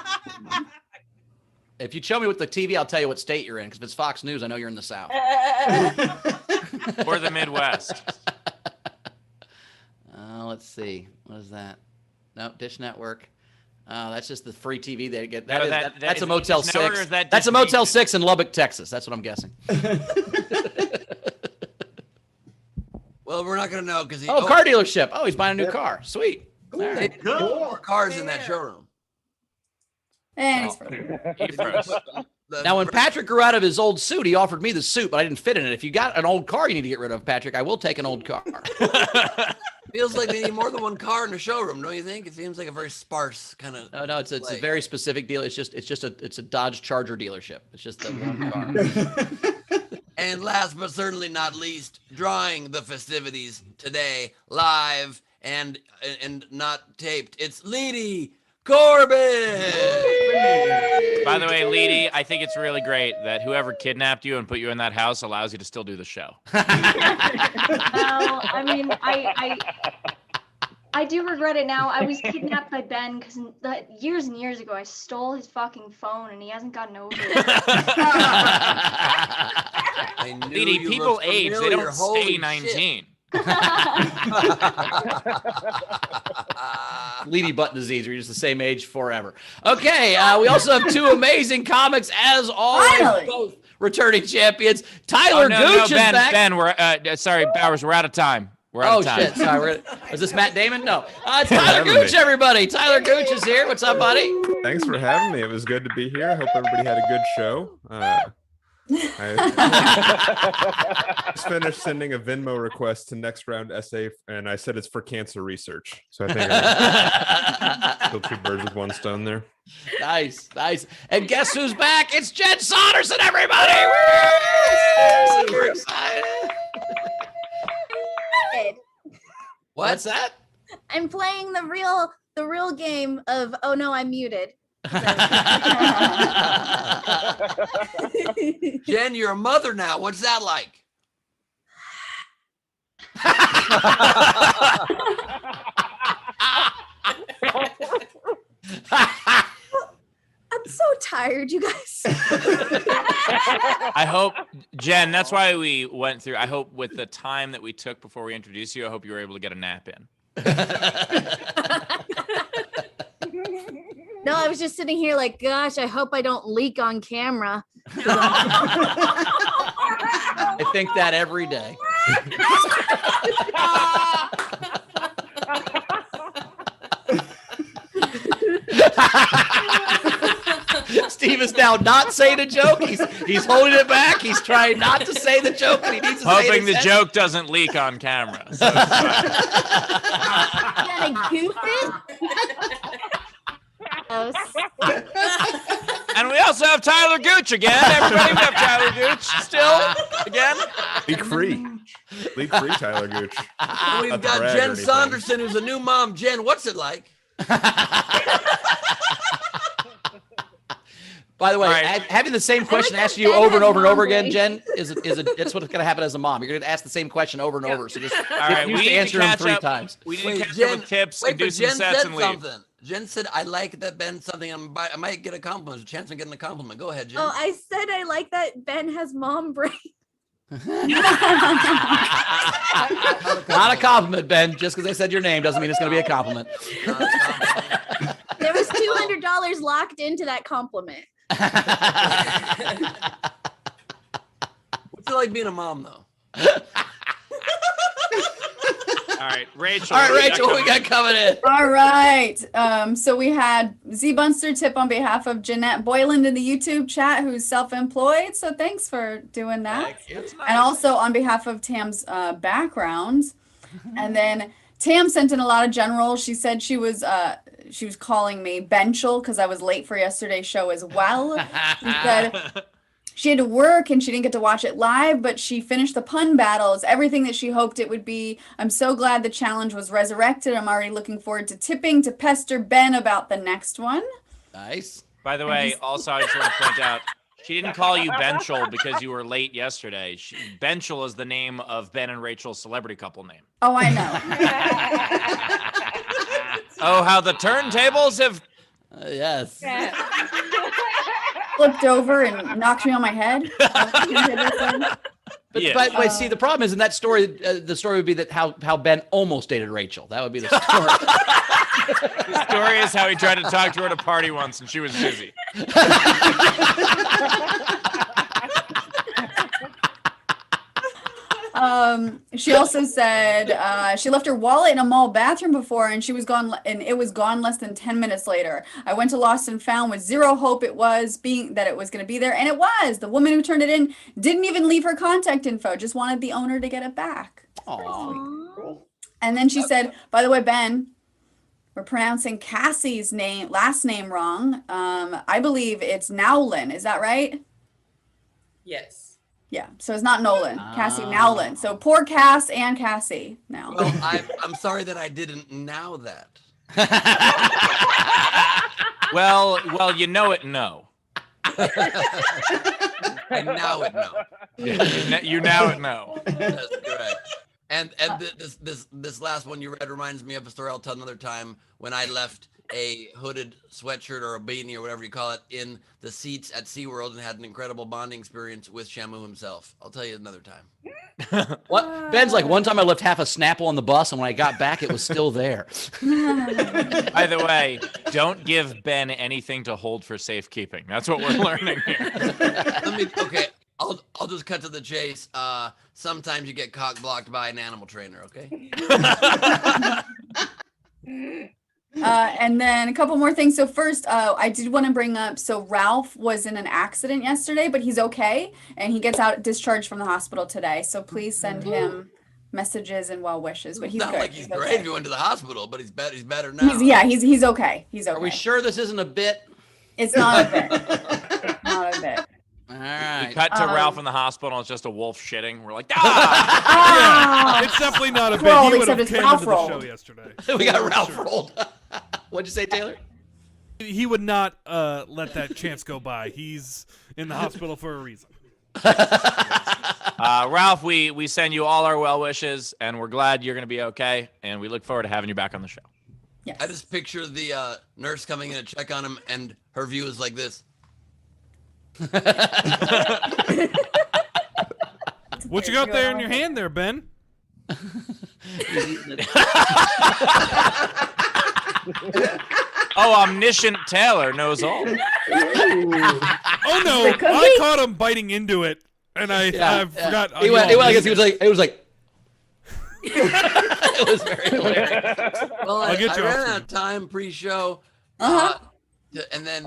S3: If you show me with the TV, I'll tell you what state you're in, because if it's Fox News, I know you're in the South.
S2: Or the Midwest.
S3: Let's see. What is that? No, Dish Network. That's just the free TV they get.
S2: No,
S3: That's
S2: is
S3: a
S2: it
S3: Motel
S2: Dish Network or
S3: 6.
S2: is that
S3: That's a
S2: Dish
S3: Motel
S2: Nation?
S3: 6 in Lubbock, Texas. That's what I'm guessing.
S1: Well, we're not going to know because he.
S3: Car dealership. Oh, he's buying a new car. Sweet. All
S1: They
S3: right.
S1: put more cars in that showroom.
S4: And he's
S2: He froze.
S3: Now, when Patrick grew out of his old suit, he offered me the suit, but I didn't fit in it. If you got an old car you need to get rid of, Patrick, I will take an old car.
S1: Feels like they need more than one car in the showroom, don't you think? It seems like a very sparse kind of.
S3: No, it's a very specific deal. It's a Dodge Charger dealership. It's just the one car.
S1: And last but certainly not least, drawing the festivities today live and not taped. It's Leedy Corbin.
S2: By the way, Leedy, I think it's really great that whoever kidnapped you and put you in that house allows you to still do the show.
S11: Well, I mean, I do regret it now. I was kidnapped by Ben because years and years ago I stole his fucking phone and he hasn't gotten over it.
S1: I knew
S2: Leedy,
S1: you
S2: people
S1: looked
S2: age. They
S1: familiar.
S2: don't
S1: Holy
S2: stay
S1: shit.
S2: 19.
S3: Leedy butt disease. We're just the same age forever. Okay, we also have 2 amazing comics, as always,
S4: Finally.
S3: both returning champions. Tyler Gooch is
S2: Ben,
S3: back.
S2: Ben, we're sorry, Bowers, we're out of time. We're out
S3: Oh,
S2: of time.
S3: shit. Sorry. Is this Matt Damon? No. It's Tyler Gooch, everybody. Tyler Gooch is here. What's up, buddy?
S12: Thanks for having me. It was good to be here. I hope everybody had a good show. I just finished sending a Venmo request to Next Round SA, and I said it's for cancer research. So I think I killed 2 birds with 1 stone there.
S3: Nice. And guess who's back? It's Jen Saunderson, everybody. Woo! Super excited. What's that?
S13: I'm playing the real game of oh no, I'm muted.
S1: Jen, you're a mother now. What's that like?
S13: I'm so tired, you guys.
S2: I hope, Jen, that's why we went through. I hope with the time that we took before we introduced you, I hope you were able to get a nap in.
S13: No, I was just sitting here like, gosh, I hope I don't leak on camera.
S3: I think that every day. Steve is now not saying a joke. He's holding it back. He's trying not to say the joke, but he needs to say it.
S2: Hoping the
S3: again.
S2: joke doesn't leak on camera. So it's fine.
S13: Can I goof it? Oh,
S2: And we also have Tyler Gooch again. Everybody, we have Tyler Gooch still again.
S12: Leak free Tyler Gooch.
S1: We've
S12: Not to
S1: got
S12: brag or
S1: Jen
S12: anything.
S1: Saunderson, who's a new mom. Jen, what's it like?
S3: By the way,
S2: All right.
S3: having the same question
S13: like
S3: asked
S13: that
S3: you
S13: Ben
S3: over and
S13: has
S3: over and over
S13: mom
S3: again,
S13: brain.
S3: Jen, is it's what's going to happen as a mom. You're going to ask the same question over and over. So just
S2: All right,
S3: get
S2: we
S3: used to
S2: need to
S3: answer them
S2: catch
S3: 3
S2: up.
S3: times.
S2: We need to
S1: Wait,
S2: catch
S1: Jen-
S2: up with tips
S1: Wait,
S2: and do
S1: but
S2: some
S1: Jen
S2: sets
S1: said
S2: and leave.
S1: something. Jen said, I like that Ben something. I might get a compliment. There's a chance of getting a compliment. Go ahead, Jen.
S13: oh, I said I like that Ben has mom brain.
S3: Not a compliment, Ben. Just because I said your name doesn't mean it's going to be a compliment.
S13: There was $200 locked into that compliment.
S1: What's it like being a mom, though?
S2: All right, Rachel.
S3: All right, Rachel, what we got coming in?
S4: All right. So we had Z Bunster tip on behalf of Jeanette Boyland in the YouTube chat, who's self-employed. So thanks for doing that.
S2: That's nice.
S4: And also on behalf of Tam's background. And then Tam sent in a lot of general. She said she was calling me Benchel because I was late for yesterday's show as well. She said she had to work and she didn't get to watch it live, but she finished the pun battles, everything that she hoped it would be. I'm so glad the challenge was resurrected. I'm already looking forward to tipping to pester Ben about the next one.
S3: Nice.
S2: By the way, also I just want to point out, she didn't call you Benchel because you were late yesterday. Benchel is the name of Ben and Rachel's celebrity couple name.
S4: Oh, I know.
S2: Oh, how the turntables have...
S3: Yes.
S4: Flipped over and knocked me on my head.
S3: But, but wait, see, the problem is in that story, the story would be that how Ben almost dated Rachel. That would be the story.
S2: The story is how he tried to talk to her at a party once and she was busy.
S4: She also said she left her wallet in a mall bathroom before and she was gone, and it was gone less than 10 minutes later. I went to Lost and Found with zero hope it was going to be there, and it was. The woman who turned it in didn't even leave her contact info, just wanted the owner to get it back.
S3: Aww.
S4: And then she said, by the way, Ben, we're pronouncing Cassie's last name wrong. I believe it's Nowlin. Is that right?
S14: Yes.
S4: Yeah, so it's not Nolan, Cassie Nowlin. So poor Cass and Cassie now.
S1: Well, I'm sorry that I didn't know that.
S2: Well, you know it, no.
S1: I now it know.
S2: You now it know.
S1: That's correct. And this last one you read reminds me of a story I'll tell another time when I left a hooded sweatshirt or a beanie or whatever you call it in the seats at SeaWorld and had an incredible bonding experience with Shamu himself. I'll tell you another time.
S3: What? Ben's like, one time I left half a Snapple on the bus, and when I got back, it was still there.
S2: By the way, don't give Ben anything to hold for safekeeping. That's what we're learning here.
S1: Okay, I'll just cut to the chase. Sometimes you get cock blocked by an animal trainer, okay?
S4: And then a couple more things. So first, I did want to bring up, so Ralph was in an accident yesterday, but he's okay. And he gets out discharged from the hospital today. So please send him messages and well wishes, but he's
S1: Not
S4: good.
S1: like he's great if he went to the hospital, but he's better now.
S4: He's okay. He's okay.
S3: Are we sure this isn't a bit?
S4: It's not a bit. Not a bit.
S3: All right.
S2: We cut to Ralph in the hospital and it's just a wolf shitting. We're like,
S6: Yeah, it's definitely not a bit.
S4: Rolled,
S6: He would have
S4: except
S6: came
S4: it's
S6: into the
S4: Ralph
S6: show
S4: rolled.
S6: yesterday.
S3: We got Ralph rolled. What'd you say, Taylor?
S6: He would not let that chance go by. He's in the hospital for a reason.
S2: Ralph, we send you all our well wishes, and we're glad you're going to be okay, and we look forward to having you back on the show.
S4: Yes.
S1: I just picture the nurse coming in to check on him, and her view is like this.
S6: What you got there in your hand there, Ben?
S2: Oh, omniscient Taylor knows all.
S6: Oh no! I caught him biting into it, and I forgot.
S3: He went like this. He was like, it was very hilarious.
S1: Well,
S6: I'll get
S1: I
S6: you
S1: ran
S6: off
S1: out of time pre-show, and then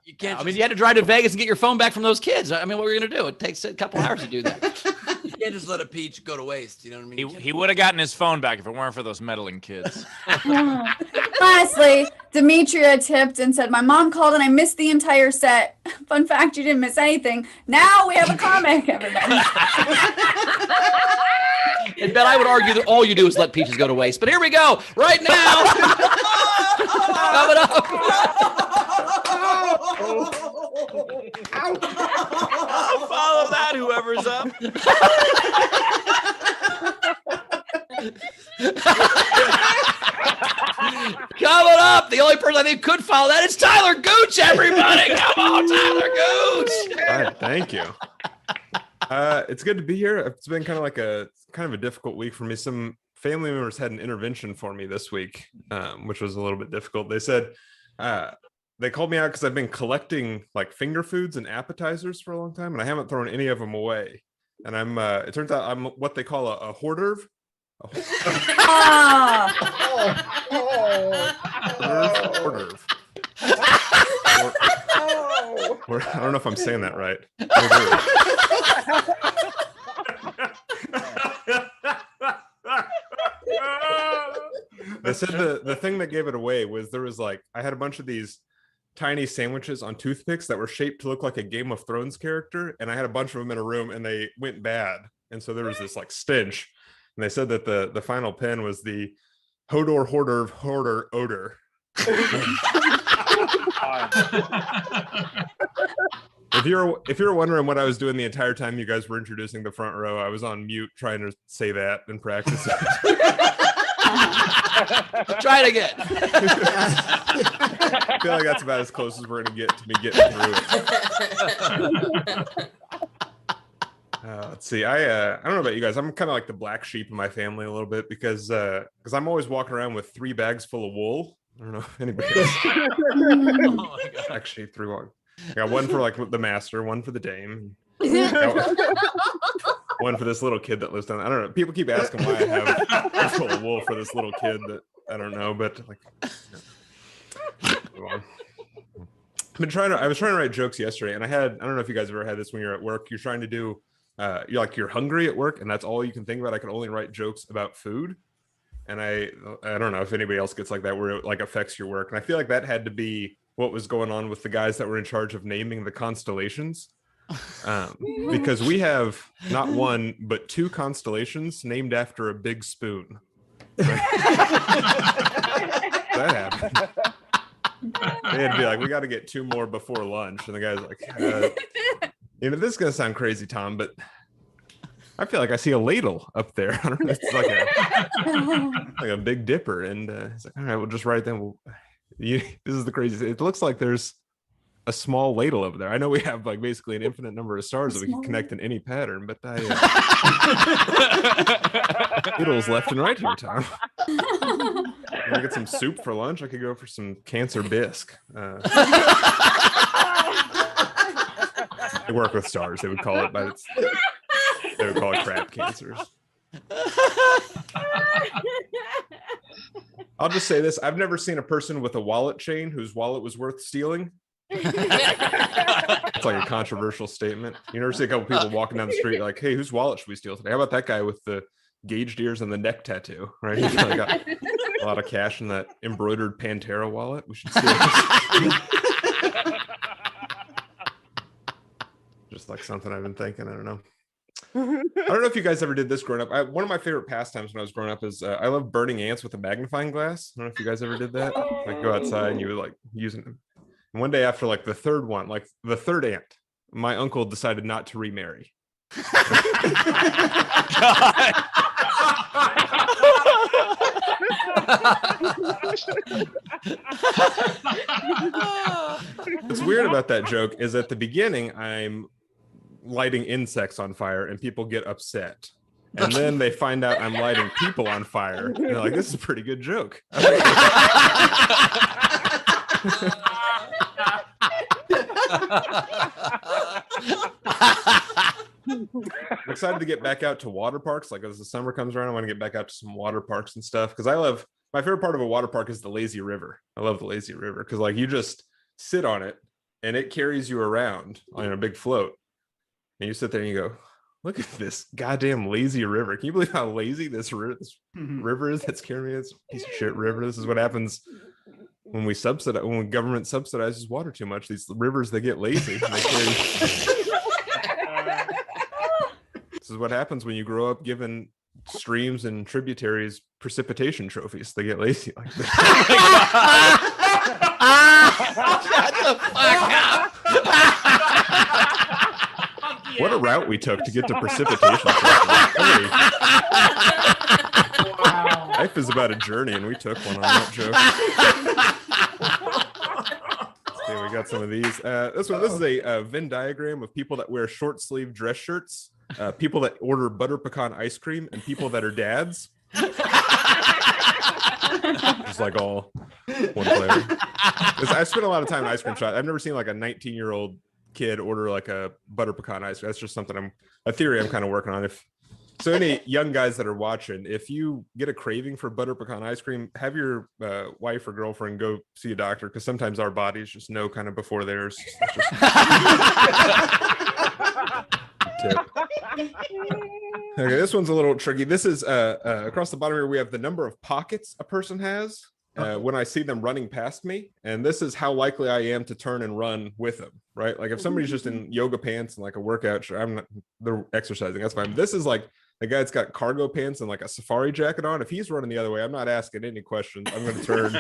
S1: you can't.
S3: I mean, you had to drive to Vegas and get your phone back from those kids. I mean, what were you gonna do? It takes a couple hours to do that.
S1: You can't just let a peach go to waste. You know what I mean?
S2: He would have gotten his phone back if it weren't for those meddling kids.
S4: Lastly, Demetria tipped and said, my mom called and I missed the entire set. Fun fact, you didn't miss anything. Now we have a comic, everybody.
S3: And Ben, I would argue that all you do is let peaches go to waste. But here we go, right now. Coming up.
S2: Follow that, whoever's up.
S3: Coming up, the only person I think could follow that is Tyler Gooch, everybody. Come on, Tyler Gooch.
S12: All right, thank you. It's good to be here. It's been kind of a difficult week for me. Some family members had an intervention for me this week, which was a little bit difficult. They said they called me out because I've been collecting like finger foods and appetizers for a long time, and I haven't thrown any of them away. And it turns out I'm what they call a hors d'oeuvre.
S4: Ah.
S12: Hors d'oeuvre. I don't know if I'm saying that right. They said the thing that gave it away was there was like, I had a bunch of these tiny sandwiches on toothpicks that were shaped to look like a Game of Thrones character, and I had a bunch of them in a room and they went bad, and so there was this like stench, and they said that the final pen was the Hodor Hoarder Hoarder Odor. If you're wondering what I was doing the entire time you guys were introducing the front row, I was on mute trying to say that and practice it.
S3: Try it again.
S12: I feel like that's about as close as we're gonna get to me getting through it. Let's see. I don't know about you guys. I'm kind of like the black sheep in my family a little bit because I'm always walking around with 3 bags full of wool. I don't know if anybody else. Oh actually, 3 long. I got one for like the master, one for the dame, one for this little kid that lives down. I don't know. People keep asking why I have a full of wool for this little kid that I don't know, but like. I was trying to write jokes yesterday, and I don't know if you guys ever had this when you're at work. You're trying to do, you're hungry at work, and that's all you can think about. I can only write jokes about food, and I don't know if anybody else gets like that, where it like affects your work. And I feel like that had to be what was going on with the guys that were in charge of naming the constellations, because we have not 1 but 2 constellations named after a big spoon. That happened. They had to be like, we got to get 2 more before lunch, and the guy's like, this is gonna sound crazy, Tom, but I feel like I see a ladle up there. I don't know, it's like a Big Dipper, and he's like, all right, we'll just write them. This is the craziest. It looks like there's a small ladle over there. I know we have like basically an infinite number of stars that we can connect in any pattern, but ladles left and right here, Tom. I get some soup for lunch. I could go for some cancer bisque. They work with stars. They would call it, but they would call it crap cancers. I'll just say this. I've never seen a person with a wallet chain whose wallet was worth stealing. It's like a controversial statement. You never see a couple people walking down the street like, hey, whose wallet should we steal today? How about that guy with the gauged ears and the neck tattoo, right? He's probably got a lot of cash in that embroidered Pantera wallet. We should steal this. Just like something I've been thinking. I don't know. I don't know if you guys ever did this growing up. One of my favorite pastimes when I was growing up is I love burning ants with a magnifying glass. I don't know if you guys ever did that. Like go outside and you would like using them. And one day after like the third one, like the third ant, my uncle decided not to remarry. What's weird about that joke is at the beginning, I'm lighting insects on fire and people get upset. And then they find out I'm lighting people on fire. And they're like, this is a pretty good joke. I'm excited to get back out to water parks. Like as the summer comes around, I want to get back out to some water parks and stuff. Because my favorite part of a water park is the lazy river. I love the lazy river because like you just sit on it and it carries you around on a big float. And you sit there and you go, look at this goddamn lazy river. Can you believe how lazy this river is that's carrying me? This piece of shit river. This is what happens when government subsidizes water too much. These rivers, they get lazy. And they carry... This is what happens when you grow up giving streams and tributaries precipitation trophies. They get lazy like this.
S3: Shut the fuck up.
S12: What a route we took to get to precipitation. Wow. Life is about a journey, and we took one on that joke. Okay, we got some of these. This is a Venn diagram of people that wear short sleeve dress shirts, people that order butter pecan ice cream, and people that are dads. Just like all one player. I spent a lot of time in ice cream shop. I've never seen like a 19-year-old kid order like a butter pecan ice cream. That's just something a theory I'm kind of working on. If So any young guys that are watching, if you get a craving for butter pecan ice cream, have your wife or girlfriend go see a doctor, because sometimes our bodies just know kind of before theirs. Tip. Okay, this one's a little tricky. This is across the bottom here, we have the number of pockets a person has when I see them running past me, and this is how likely I am to turn and run with them, right? Like if somebody's just in yoga pants and like a workout shirt, I'm not, they're exercising, that's fine. This is like the guy that's got cargo pants and like a safari jacket on. If he's running the other way, I'm not asking any questions. I'm going to turn.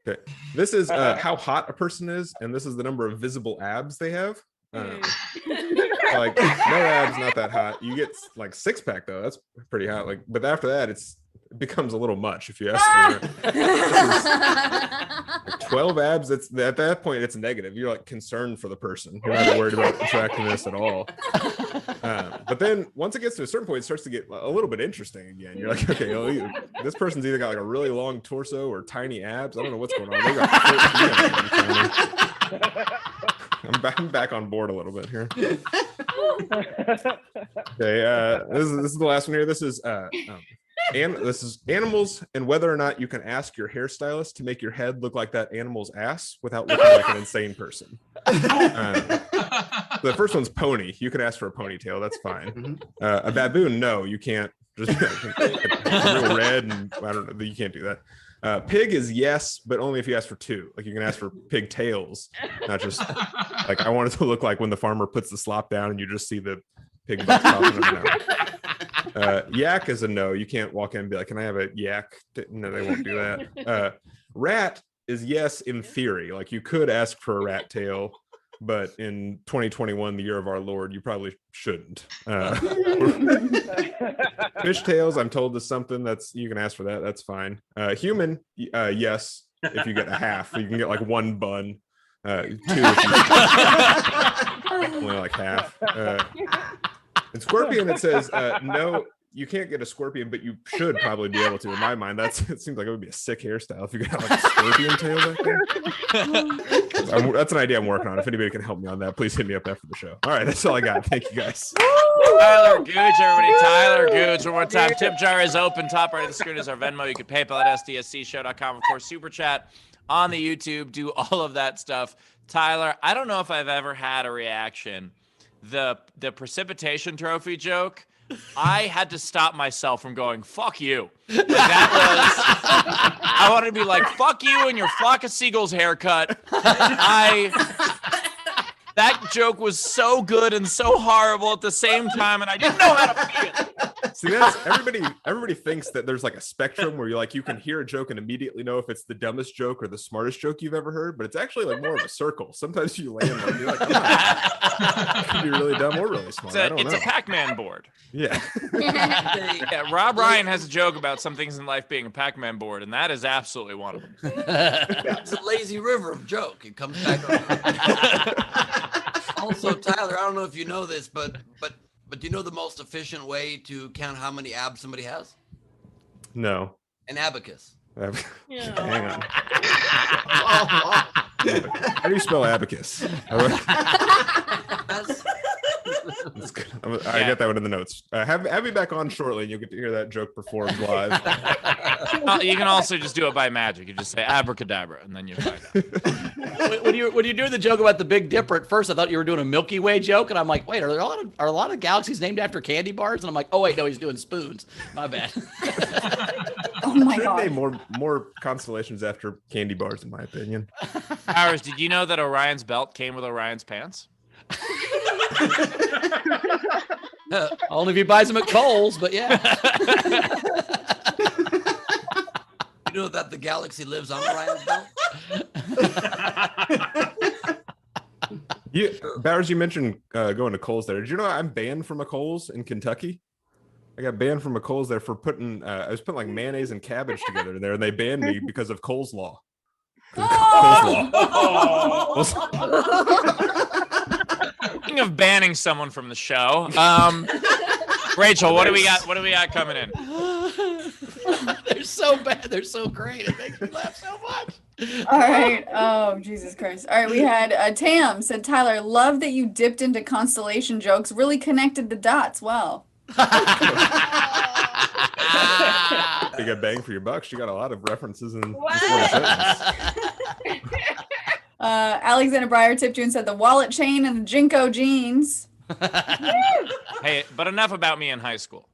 S12: Okay, this is how hot a person is, and this is the number of visible abs they have. Like no abs, not that hot. You get like 6-pack though, that's pretty hot. Like, but after that, it becomes a little much, if you ask me. 12 abs. It's at that point it's negative. You're like concerned for the person. You're not worried about attractiveness at all. But then once it gets to a certain point, it starts to get a little bit interesting again. You're like, okay, well, this person's either got like a really long torso or tiny abs. I don't know what's going on. They got I'm back on board a little bit here. Okay, this is the last one here. This is animals and whether or not you can ask your hairstylist to make your head look like that animal's ass without looking like an insane person. The first one's pony. You can ask for a ponytail. That's fine. A baboon, no, you can't. Just real red, and I don't know. You can't do that. Pig is yes, but only if you ask for 2. Like you can ask for pigtails, not just like I want it to look like when the farmer puts the slop down and you just see the pig butt popping out. Yak is a no. You can't walk in and be like, "Can I have a yak?" No, they won't do that. Rat is yes in theory. Like you could ask for a rat tail, but in 2021, the year of our Lord, you probably shouldn't. Fishtails, I'm told, is something that's you can ask for that. That's fine. Human, yes, if you get a half, you can get like 1 bun. 2 if you only like half. And scorpion, it says no. You can't get a scorpion, but you should probably be able to. In my mind, it seems like it would be a sick hairstyle if you got like a scorpion tail back there. That's an idea I'm working on. If anybody can help me on that, please hit me up after the show. All right, that's all I got. Thank you guys.
S2: Tyler Gooch, everybody. Tyler Gooch. One more time. Tip jar is open. Top right of the screen is our Venmo. You can PayPal at sdscshow.com. Of course, Super Chat on the YouTube. Do all of that stuff. Tyler, I don't know if I've ever had a reaction. The precipitation trophy joke, I had to stop myself from going, fuck you. Like that was, I wanted to be like, fuck you and your flock of seagulls haircut. That joke was so good and so horrible at the same time, and I didn't know how to feel.
S12: See, that's everybody thinks that there's like a spectrum where you can hear a joke and immediately know if it's the dumbest joke or the smartest joke you've ever heard, but it's actually like more of a circle. Sometimes you land like you're like, it could be really dumb or really smart.
S2: It's a Pac-Man board.
S12: Yeah.
S2: Yeah, Rob Ryan has a joke about some things in life being a Pac-Man board, and that is absolutely one of them.
S1: It's a lazy river of joke. It comes back around. Also, Tyler, I don't know if you know this, but do you know the most efficient way to count how many abs somebody has?
S12: No.
S1: An abacus.
S12: Hang on. How do you spell abacus? I get that one in the notes. Have me back on shortly, and you'll get to hear that joke performed live.
S2: You can also just do it by magic. You just say abracadabra, and then you find out.
S3: When you're doing the joke about the Big Dipper, at first I thought you were doing a Milky Way joke, and I'm like, wait, are a lot of galaxies named after candy bars? And I'm like, oh wait, no, he's doing spoons. My bad.
S4: Oh my
S12: Should
S4: god.
S12: name more constellations after candy bars, in my opinion.
S2: Powers, did you know that Orion's belt came with Orion's pants?
S3: Only if he buys them at Kohl's, but yeah.
S1: You know that the galaxy lives on Orion's belt?
S12: Bowers, you mentioned going to Kohl's there. Did you know I'm banned from a Kohl's in Kentucky? I got banned from a Kohl's there for putting I was putting like mayonnaise and cabbage together there, and they banned me because of Kohl's law.
S2: Speaking of banning someone from the show, Rachel, what do we got? What do we got coming in?
S3: They're so bad. They're so great. It makes me laugh so much.
S4: All right. Oh, Jesus Christ. All right. We had Tam said, Tyler, love that you dipped into constellation jokes. Really connected the dots. Well.
S12: You got bang for your buck. She got a lot of references in just one sentence.
S4: Alexander Breyer tipped you and said the wallet chain and the Jinko jeans.
S2: Hey, but enough about me in high school.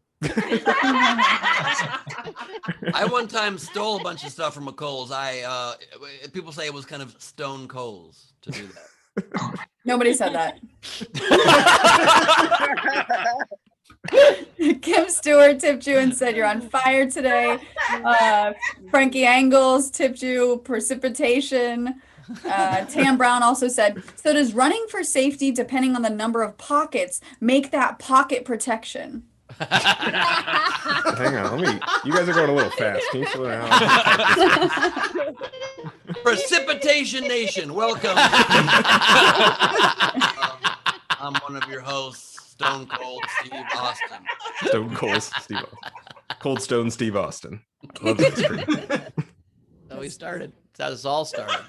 S1: I one time stole a bunch of stuff from a Kohl's. People say it was kind of stone Kohl's to do that.
S4: Nobody said that. Kim Stewart tipped you and said you're on fire today. Frankie Angles tipped you precipitation. Tam Brown also said, so does running for safety, depending on the number of pockets, make that pocket protection?
S12: Hang on, you guys are going a little fast. Can you slow down?
S1: Precipitation Nation, welcome. I'm one of your hosts, Stone Cold Steve Austin.
S12: Stone Cold Steve Austin. Cold Stone Steve Austin. Love that stream.
S3: So we started. That's how this all started.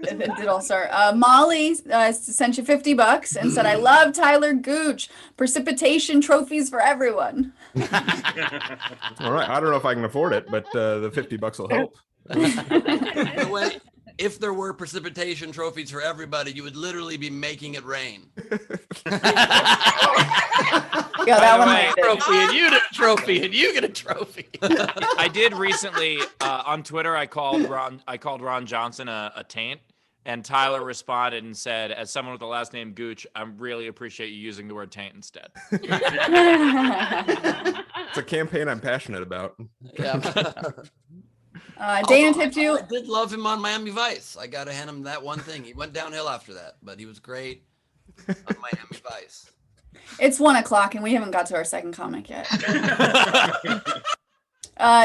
S4: It did all start. Molly sent you $50 and said, I love Tyler Gooch. Precipitation trophies for everyone.
S12: All right. I don't know if I can afford it, but the $50 will help.
S1: By the way, if there were precipitation trophies for everybody, you would literally be making it rain.
S4: Yeah, that one.
S3: Trophy, and you get a trophy, and you get a trophy.
S2: I did recently on Twitter. I called Ron Johnson a taint, and Tyler responded and said, "As someone with the last name Gooch, I really appreciate you using the word taint instead."
S12: It's a campaign I'm passionate about.
S3: Yeah.
S4: Dana tipped you.
S1: I did love him on Miami Vice. I got to hand him that one thing. He went downhill after that, but he was great on Miami Vice.
S4: It's 1:00 and we haven't got to our second comic yet.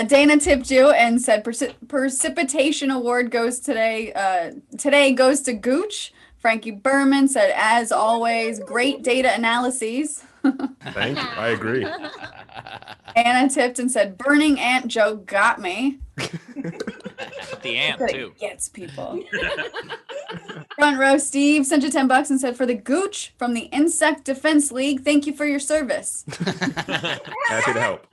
S4: Dana tipped you and said precipitation award goes today. Today goes to Gooch. Frankie Berman said, as always, great data analyses.
S12: Thank you. I agree.
S4: Anna tipped and said, burning ant joke got me.
S2: The ant too.
S4: Gets people. Front row Steve sent you $10 and said, for the Gooch from the Insect Defense League, thank you for your service.
S12: Happy to help.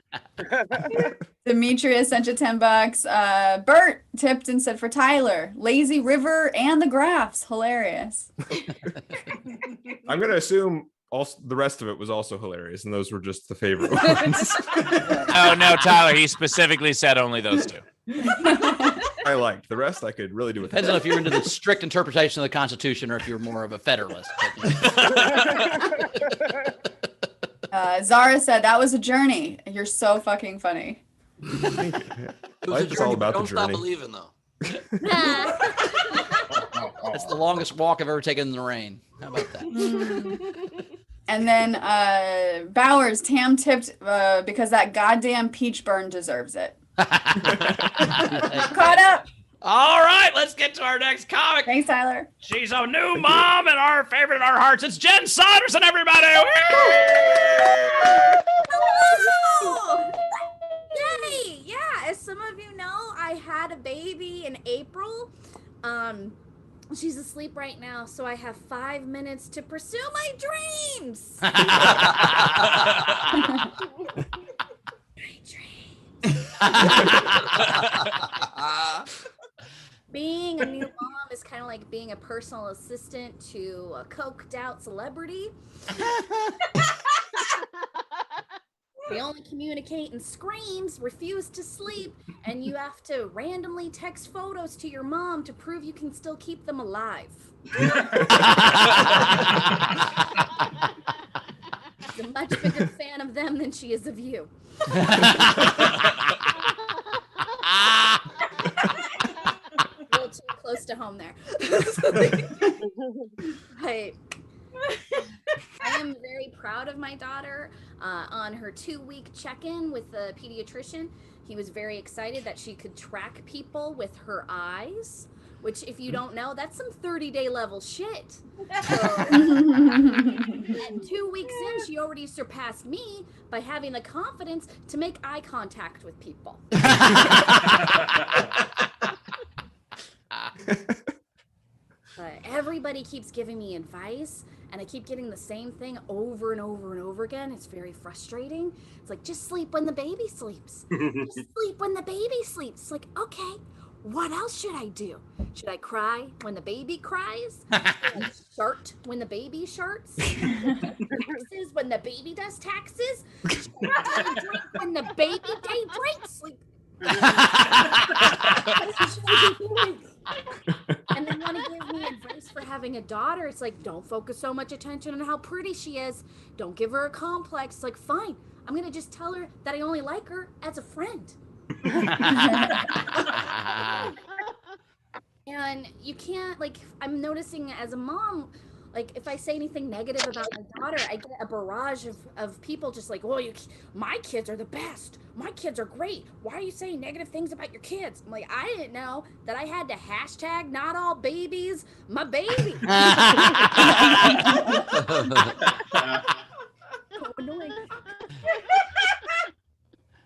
S4: Demetria sent you $10. Bert tipped and said, for Tyler, lazy river and the graphs, hilarious.
S12: I'm going to assume also the rest of it was also hilarious, and those were just the favorite ones.
S2: Oh no, Tyler, he specifically said only those two.
S12: I liked the rest. I could really do with.
S3: Depends on if you're into the strict interpretation of the Constitution or if you're more of a Federalist.
S4: Zara said that was a journey. You're so fucking funny.
S12: Life is all about the
S1: Don't stop
S12: journey.
S1: believing, though.
S3: That's the longest walk I've ever taken in the rain. How about that?
S4: And then Bowers, Tam tipped because that goddamn peach burn deserves it. Caught up.
S3: All right, let's get to our next comic.
S4: Thanks, Tyler.
S3: She's a new mom and our favorite in our hearts. It's Jen Saunderson, everybody.
S13: Hello! Yay! Yeah, as some of you know, I had a baby in April. She's asleep right now, so I have 5 minutes to pursue my dreams. My dreams. Being a new mom is kind of like being a personal assistant to a coked out celebrity. They only communicate in screams, refuse to sleep, and you have to randomly text photos to your mom to prove you can still keep them alive. She's a much bigger fan of them than she is of you. A little too close to home there. Right. I am very proud of my daughter. On her 2-week check-in with the pediatrician, he was very excited that she could track people with her eyes, which, if you don't know, that's some 30-day level shit. So, and 2 weeks in, she already surpassed me by having the confidence to make eye contact with people. But everybody keeps giving me advice, and I keep getting the same thing over and over and over again. It's very frustrating. It's like, just sleep when the baby sleeps. Just sleep when the baby sleeps. It's like, okay, what else should I do? Should I cry when the baby cries? Should I shart when the baby sharts? Taxes when the baby does taxes? Should I drink when the baby day drinks? Like, what should I be doing? And they want to give me advice for having a daughter. It's like, don't focus so much attention on how pretty she is. Don't give her a complex. It's like, fine, I'm going to just tell her that I only like her as a friend. And you can't, like, I'm noticing as a mom, like, if I say anything negative about my daughter, I get a barrage of people just like, oh, my kids are the best. My kids are great. Why are you saying negative things about your kids? I'm like, I didn't know that I had to hashtag not all babies my baby. So annoying.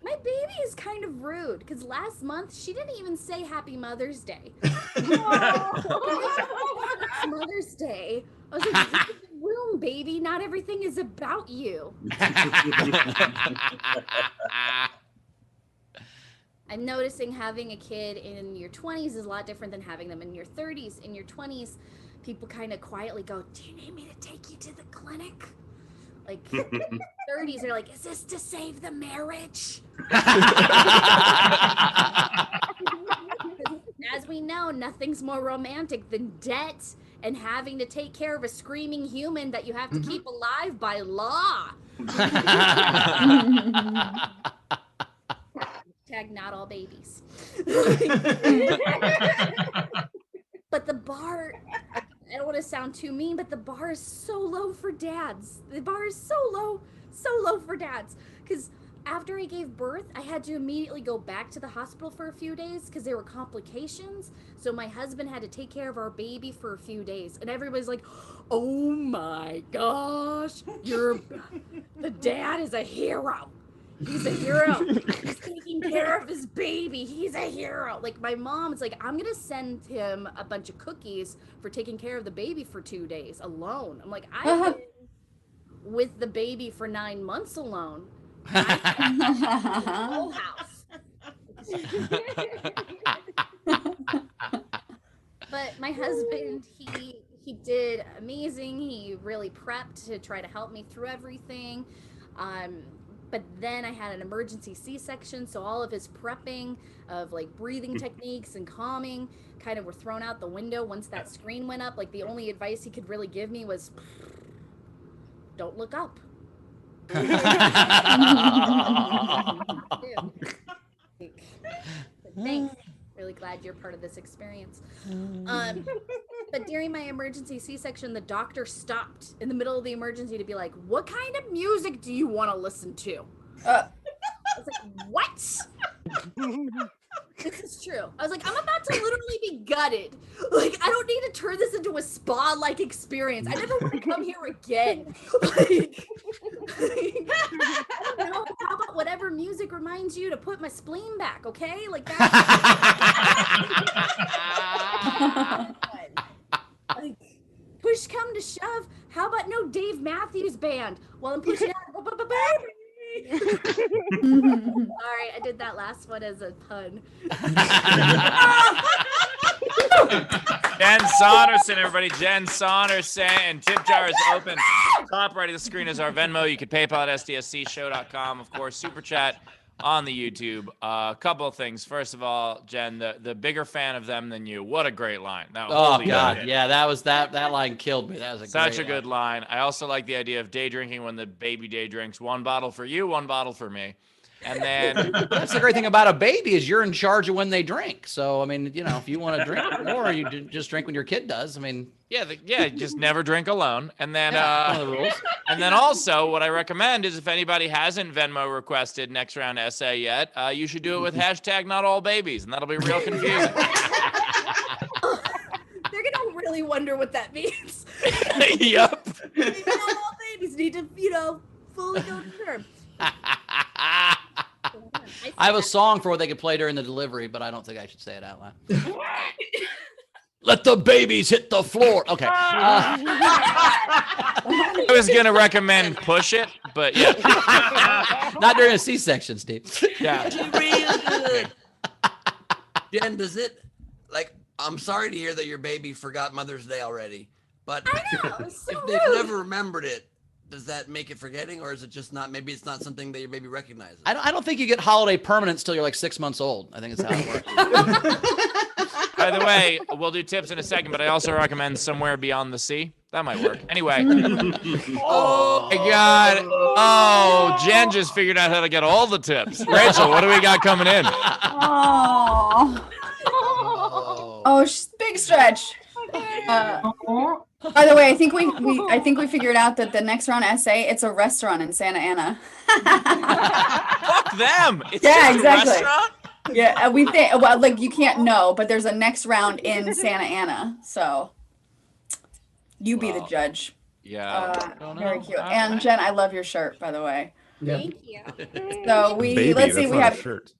S13: My baby is kind of rude because last month she didn't even say Happy Mother's Day. Mother's Day. I was like, leave the room, baby. Not everything is about you. I'm noticing having a kid in your 20s is a lot different than having them in your 30s. In your 20s, people kind of quietly go, do you need me to take you to the clinic? Like, 30s, they're like, is this to save the marriage? As we know, nothing's more romantic than debt and having to take care of a screaming human that you have to keep alive by law. Tag not all babies. But the bar, I don't want to sound too mean, but the bar is so low for dads. The bar is so low for dads. Because after I gave birth, I had to immediately go back to the hospital for a few days because there were complications. So my husband had to take care of our baby for a few days. And everybody's like, oh my gosh, the dad is a hero. He's a hero. He's taking care of his baby. He's a hero. Like, my mom's like, I'm going to send him a bunch of cookies for taking care of the baby for 2 days alone. I'm like, I've been with the baby for 9 months alone. Whole house. But my husband, he did amazing. He really prepped to try to help me through everything. But then I had an emergency C-section, so all of his prepping of like breathing techniques and calming kind of were thrown out the window once that screen went up. Like, the only advice he could really give me was, don't look up. Thanks. Really glad you're part of this experience. But during my emergency C-section, the doctor stopped in the middle of the emergency to be like, what kind of music do you want to listen to? I was like, what? This is true. I was like, I'm about to literally be gutted. Like, I don't need to turn this into a spa-like experience. I never want to come here again. Like, I don't know. How about whatever music reminds you to put my spleen back, okay? Like, that's like, push come to shove. How about no Dave Matthews Band while I'm pushing out? Sorry, I did that last one as a pun.
S2: Jen Saunderson, everybody. Jen Saunderson. Tip jar is open. Top right of the screen is our Venmo. You can PayPal at sdscshow.com. Of course, Super Chat on the YouTube. A couple of things. First of all, Jen, the bigger fan of them than you. What a great line.
S3: Oh God, yeah, that line killed me. That was
S2: such a good line. I also like the idea of day drinking when the baby day drinks. 1 bottle for you, 1 bottle for me. And then
S3: that's the great thing about a baby is you're in charge of when they drink. So I mean, you know, if you want to drink more, you just drink when your kid does. I mean,
S2: yeah, just never drink alone. And then
S3: one of the rules.
S2: And then also, what I recommend is if anybody hasn't Venmo requested next round essay yet, you should do it with hashtag not all babies, and that'll be real confusing.
S13: They're gonna really wonder what that means.
S2: Yep.
S13: Maybe not all babies need to, fully go to term.
S3: I have a song for what they could play during the delivery, but I don't think I should say it out loud. Let the babies hit the floor. Okay.
S2: I was gonna recommend push it, but yeah.
S3: Not during a C-section, Steve.
S2: Yeah.
S1: Real good. Jen, does it, like, I'm sorry to hear that your baby forgot Mother's Day already, but if they've never remembered it, does that make it forgetting, or is it just not, maybe it's not something that your baby recognizes?
S3: I don't think you get holiday permanence till you're like 6 months old. I think that's how it works.
S2: By the way, we'll do tips in a second, but I also recommend Somewhere Beyond the Sea. That might work. Anyway. Oh my God. Oh, Jen just figured out how to get all the tips. Rachel, what do we got coming in?
S4: Big stretch. By the way, I think we figured out that the next round essay, it's a restaurant in Santa Ana.
S2: Fuck them. It's
S4: Yeah,
S2: just
S4: exactly.
S2: a restaurant?
S4: Yeah, we think, well, like, you can't know, but there's a next round in Santa Ana, so you be the judge.
S2: Yeah.
S4: Very cute. And Jen, I love your shirt, by the way.
S11: Thank you.
S4: So let's see, we have
S12: shirt.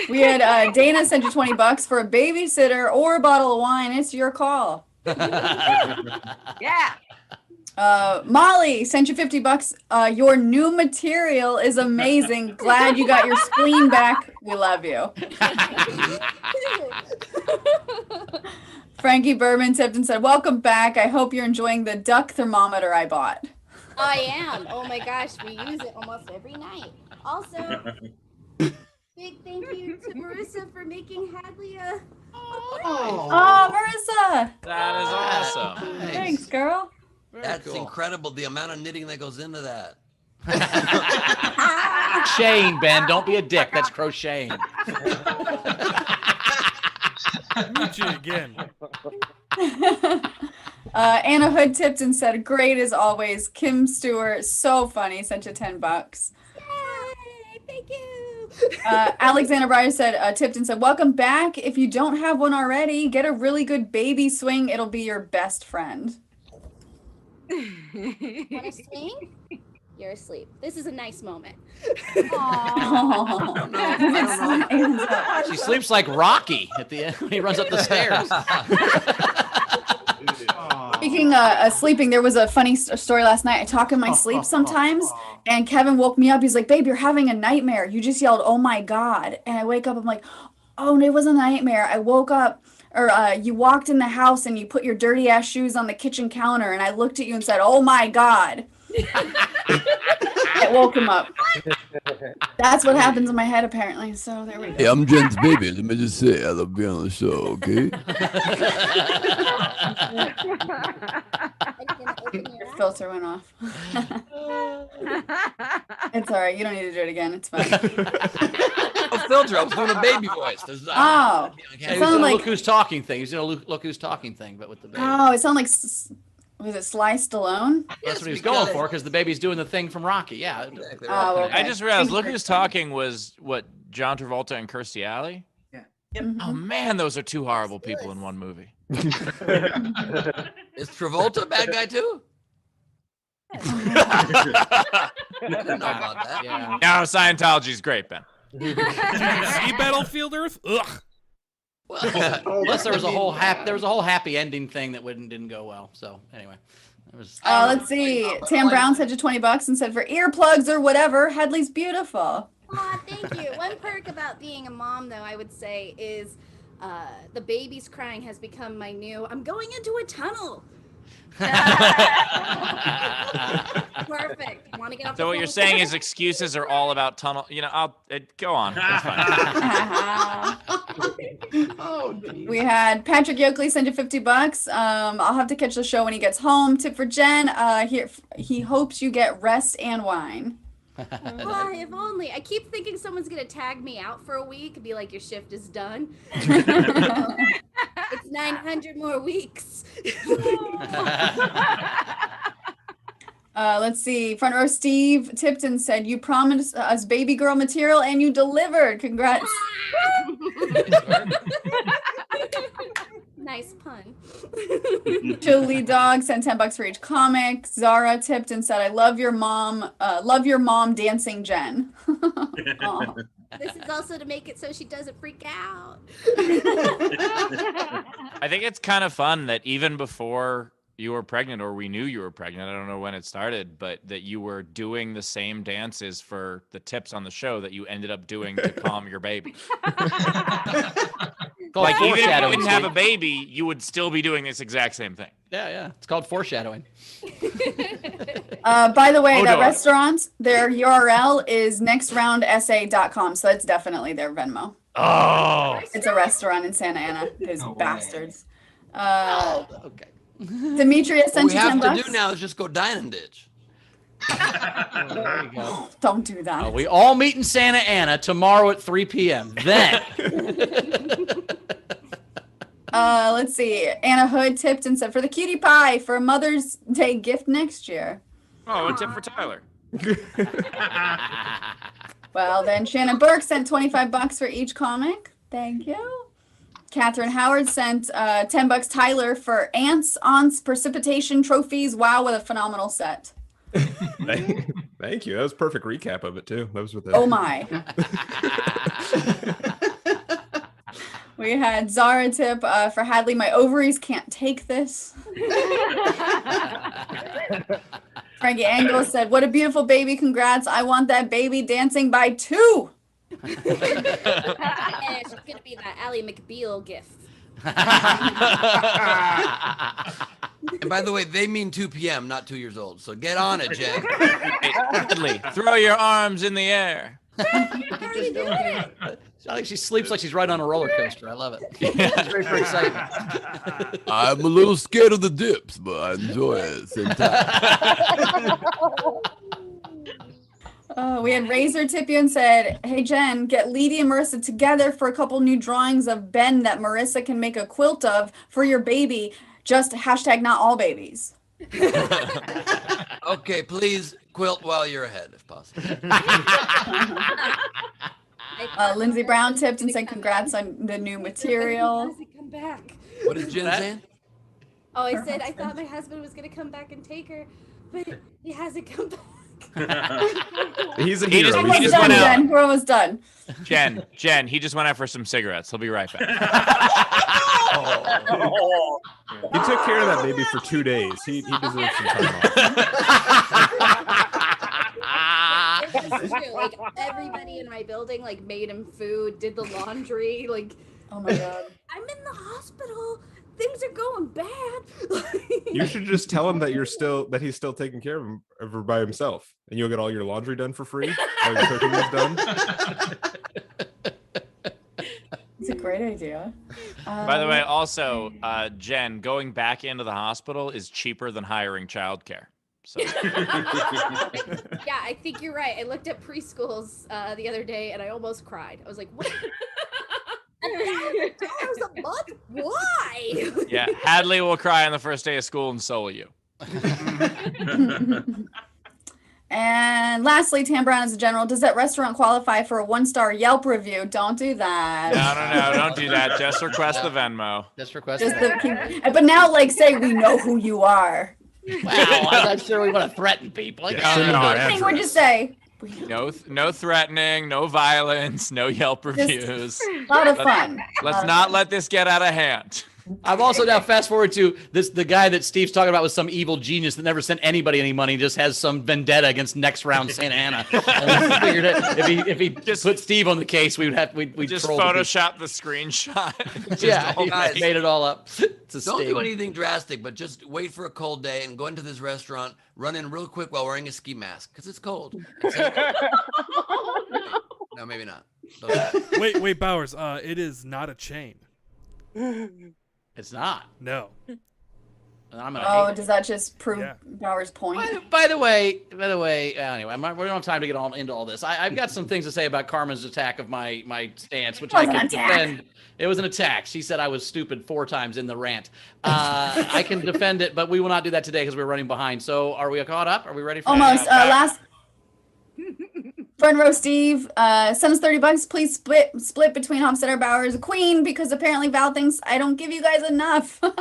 S4: we had Dana send you $20 for a babysitter or a bottle of wine. It's your call.
S5: Yeah.
S4: Molly sent you $50. Your new material is amazing. Glad you got your spleen back. We love you. Frankie Bourbon tipped and said, welcome back. I hope you're enjoying the duck thermometer I bought.
S13: I am. Oh my gosh, we use it almost every night. Also, big thank you to Marissa for making Hadley a
S4: Oh, Marissa.
S2: That is awesome.
S4: Thanks, girl.
S1: That's incredible, the amount of knitting that goes into that.
S3: Crocheting, Ben. Don't be a dick. That's crocheting.
S6: Meet you again.
S4: Anna Hood tipped and said, great as always. Kim Stewart, so funny. Sent you $10.
S13: Yay, thank you.
S4: Alexander Breyer said, tipped and said, welcome back. If you don't have one already, get a really good baby swing. It'll be your best friend.
S13: Want to swing? You're asleep. This is a nice moment.
S3: She sleeps like Rocky at the end when he runs up the stairs.
S4: Speaking of sleeping, there was a funny story last night. I talk in my sleep sometimes, and Kevin woke me up. He's like, babe, you're having a nightmare. You just yelled, oh my God. And I wake up, I'm like, oh, no, it wasn't a nightmare. I woke up, or you walked in the house and you put your dirty ass shoes on the kitchen counter, and I looked at you and said, oh my God. It woke him up. That's what happens in my head, apparently. So there we go.
S1: Hey, I'm Jen's baby. Let me just say I love being on the show, okay?
S4: Your filter went off. It's all right. You don't need to do it again. It's fine.
S1: Oh, filter. I was doing a baby voice. There's not,
S4: Oh.
S3: It sounded like Look Who's Talking thing. He's doing a Look Who's Talking thing, but with the baby.
S4: Oh, it sounded like, was it Sly Stallone?
S3: That's what he was going for, because the baby's doing the thing from Rocky. Yeah. Exactly.
S4: Oh, okay.
S2: I just realized Look Who's Talking was what, John Travolta and Kirstie Alley?
S9: Yeah.
S2: Oh man, those are two horrible people in one movie.
S1: Is Travolta a bad guy too? I didn't know about that.
S3: Yeah.
S2: No, Scientology's great, Ben.
S6: Did you see Battlefield Earth? Ugh.
S3: Plus, there was a whole happy ending thing that didn't go well. So anyway, it was.
S4: Let's see. Tam Brown sent you $20 and said for earplugs or whatever. Hadley's beautiful.
S13: Aw, thank you. One perk about being a mom, though, I would say, is the baby's crying has become my new, I'm going into a tunnel. Perfect. Want to get off
S2: So
S13: the
S2: what you're
S13: phone?
S2: saying is excuses are all about tunnel. You know, go on. That's fine.
S4: We had Patrick Yoakley send you $50. I'll have to catch the show when he gets home. Tip for Jen. He hopes you get rest and wine.
S13: Oh, if only. I keep thinking someone's going to tag me out for a week and be like, your shift is done. It's 900 more weeks.
S4: Let's see. Front row Steve tipped and said, you promised us baby girl material and you delivered. Congrats.
S13: Nice pun.
S4: Chili Dog sent $10 for each comic. Zara tipped and said, I love your mom dancing Jen. Aw.
S13: This is also to make it so she doesn't freak out.
S2: I think it's kind of fun that even before you were pregnant, or we knew you were pregnant, I don't know when it started, but that you were doing the same dances for the tips on the show that you ended up doing to calm your baby. Like even if you didn't have a baby, you would still be doing this exact same thing.
S3: Yeah. It's called foreshadowing.
S4: By the way, that
S2: Hodor.
S4: restaurant, their URL is nextroundsa.com, so that's definitely their Venmo.
S2: Oh.
S4: It's a restaurant in Santa Ana. Those bastards.
S3: Okay.
S4: Demetrius
S1: What
S4: sent
S1: we
S4: you
S1: have
S4: 10
S1: to
S4: bucks.
S1: do now is just go dine and ditch.
S3: There you go.
S4: Don't do that.
S3: We all meet in Santa Ana tomorrow at 3 p.m. Then.
S4: Let's see. Anna Hood tipped and said, for the cutie pie for a Mother's Day gift next year.
S2: Oh, a tip for Tyler.
S4: Well, then Shannon Burke sent 25 bucks for each comic. Thank you. Catherine Howard sent 10 bucks Tyler for aunts, precipitation trophies. Wow, what a phenomenal set.
S12: Thank you. That was a perfect recap of it too. That was with the
S4: Oh my. We had Zara tip for Hadley. My ovaries can't take this. Frankie Angle said, what a beautiful baby. Congrats. I want that baby dancing by 2.
S13: Yeah, she's gonna be that Ally McBeal gift.
S1: And by the way, they mean 2 p.m., not 2 years old. So get on it, Jen.
S2: Hey, Hadley, throw your arms in the air.
S3: I think she sleeps like she's riding on a roller coaster. I love it. It's very, very exciting.
S1: I'm a little scared of the dips, but I enjoy it at the same time.
S4: We had Razor tip you and said, hey, Jen, get Leedy and Marissa together for a couple new drawings of Ben that Marissa can make a quilt of for your baby. Just hashtag not all babies.
S1: Okay, please quilt while you're ahead, if possible.
S4: Lindsay Brown tipped and said, congrats on the new material.
S13: Come back.
S1: What is Jen saying?
S13: Oh, I said I thought my husband was gonna come back and take her, but he hasn't come back.
S12: He's a
S2: He
S12: hero.
S2: just-
S4: We're
S2: he
S4: almost
S2: just went
S4: done,
S2: out.
S4: Jen. We're almost done.
S2: Jen, he just went out for some cigarettes. He'll be right back.
S12: He took care of that baby for 2 days. He deserves some time off.
S13: It's true. Like everybody in my building like made him food, did the laundry. Like,
S4: oh my god,
S13: I'm in the hospital. Things are going bad.
S12: You should just tell him that he's still taking care of her by himself, and you'll get all your laundry done for free. All your cooking is done.
S4: It's a great idea.
S2: By the way, also, Jen, going back into the hospital is cheaper than hiring childcare. So
S13: Yeah, I think you're right. I looked at preschools the other day and I almost cried. I was like, what? $1,000 a month? Why?
S2: yeah, Hadley will cry on the first day of school, and so will you.
S4: And lastly, Tam Brown as a general, does that restaurant qualify for a 1-star Yelp review? Don't do that.
S2: No, don't do that. Just request the Venmo.
S3: Just request.
S4: Just but now, like, say we know who you are.
S3: Wow, I'm not sure we want to threaten people. Like,
S2: Yeah, no,
S4: I think we'll just say
S2: No threatening, no violence, no Yelp reviews.
S4: a lot of fun.
S2: Let's not let this get out of hand.
S3: I've also now fast forward to the guy that Steve's talking about was some evil genius that never sent anybody any money, just has some vendetta against next round Santa Ana. And we figured it, if he just put Steve on the case, we'd
S2: Just
S3: troll the people.
S2: Photoshop the screenshot.
S3: Yeah,
S2: all
S3: he
S2: nice.
S3: made it all up. It's a
S1: Don't
S3: sting.
S1: do anything drastic, but just wait for a cold day and go into this restaurant, run in real quick while wearing a ski mask because it's cold. No, maybe not.
S6: Wait, Bowers. It is not a chain.
S3: It's not.
S6: No.
S3: And I'm gonna
S4: Oh,
S3: hate it.
S4: does that just prove Bauer's point?
S3: By the way, anyway, we don't have time to get into all this. I've got some things to say about Carmen's attack of my stance, which
S4: It was
S3: I
S4: an
S3: can
S4: attack.
S3: defend. It was an attack. She said I was stupid 4 times in the rant. I can defend it, but we will not do that today because we're running behind. So are we caught up? Are we ready for
S4: Almost. Last front row Steve send us $30. Please split between Hofstetter, Bowers, Queen, because apparently Val thinks I don't give you guys enough. But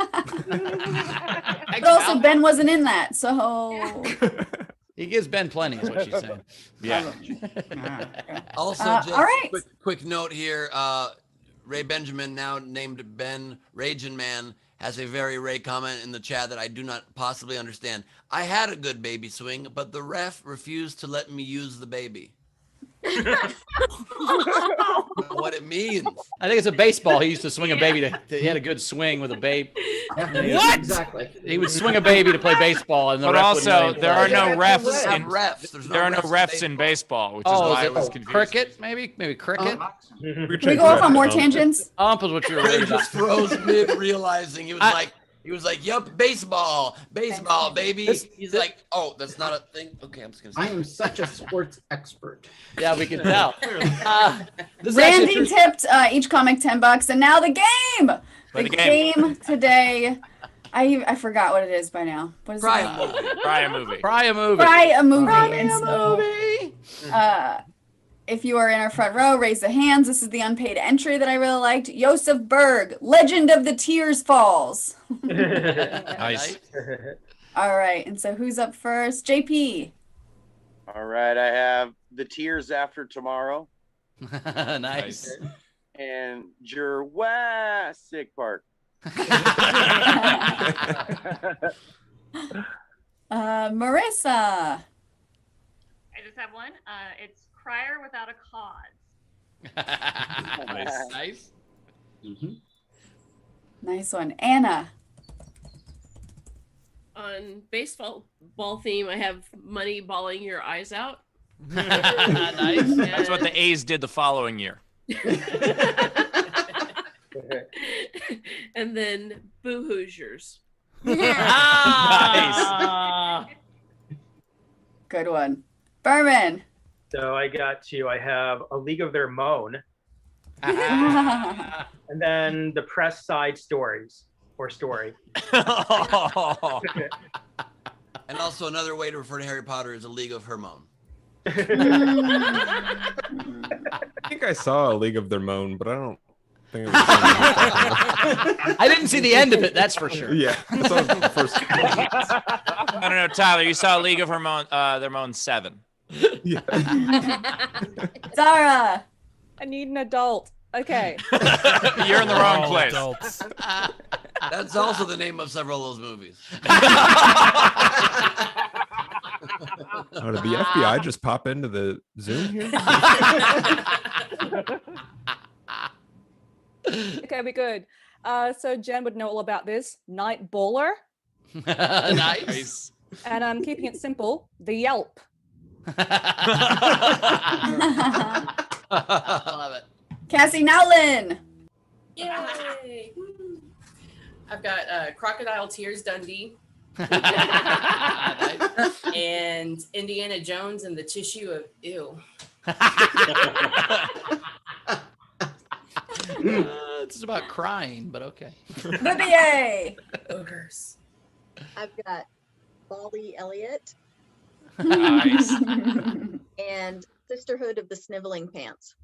S4: also Ben wasn't in that, so
S3: He gives Ben plenty, is what she's saying.
S2: Yeah.
S1: Also, just
S4: all right.
S1: quick note here. Ray Benjamin, now named Ben Ragin Man, has a very Ray comment in the chat that I do not possibly understand. I had a good baby swing, but the ref refused to let me use the baby. What it means.
S3: I think it's a baseball. He used to swing a baby he had a good swing with a baby.
S6: What?
S14: Exactly.
S3: He would swing a baby to play baseball, and the
S2: But
S3: ref wouldn't let
S2: also,
S3: him
S2: there
S3: play.
S2: are no refs
S1: There's
S2: in
S1: no refs. There's
S2: there are no refs in baseball, which is why
S3: is
S2: it was
S3: it
S2: confusing.
S3: cricket? Maybe cricket.
S4: Can we go off on more tangents?
S3: Ump is what you were
S1: Ray
S3: worried about.
S1: just froze mid realizing. He was like, yup, baseball, baby. He's like, oh, that's not a thing. Okay, I'm just gonna
S14: I
S1: say.
S14: am such a sports expert.
S3: Yeah, we can tell. This is
S4: Randy
S3: actually
S4: tipped each comic $10, and now the game.
S2: Play
S4: The
S2: the game.
S4: game today. I forgot what it is by now. What is
S1: Try
S4: it?
S1: a movie.
S2: Try a movie.
S3: Try a movie.
S4: Try a movie. And so, if you are in our front row, raise the hands. This is the unpaid entry that I really liked. Joseph Berg, Legend of the Tears Falls.
S2: Nice.
S4: All right. And so who's up first? JP.
S15: All right. I have The Tears After Tomorrow
S3: Nice.
S15: and Jurassic Park.
S4: Marissa.
S16: I just have one. It's Crier Without a Cause.
S3: Nice.
S4: Nice one. Anna.
S5: On baseball theme, I have money balling your eyes out.
S3: Nice.
S2: That's what the A's did the following year.
S5: And then Boo Hoosiers.
S3: Nice.
S4: Good one. Berman.
S17: So I got two. I have A League of Their Moan, and then the press side stories or story.
S1: And also another way to refer to Harry Potter is A League of Hermione.
S12: I think I saw A League of Their Moan, but I don't think it was
S3: I didn't see the end of it, that's for sure.
S12: Yeah. I saw the first.
S2: No, Tyler, you saw League of Their Moan 7.
S12: Yeah.
S4: Zara.
S8: I need an adult. Okay.
S2: You're in the wrong
S6: All
S2: place.
S6: adults.
S1: That's also the name of several of those movies.
S12: Oh, did the FBI just pop into the Zoom here?
S8: Okay, we're good. So Jen would know all about this. Night Baller.
S3: Nice.
S8: And I'm keeping it simple. The Yelp.
S3: I love it.
S4: Cassie Nowlin.
S14: Yay! I've got Crocodile Tears Dundee and Indiana Jones and the Tissue of Ew.
S3: It's about crying, but okay.
S4: Libby.
S14: Ogres.
S18: I've got Bali Elliot
S2: Nice.
S18: and Sisterhood of the Sniveling Pants.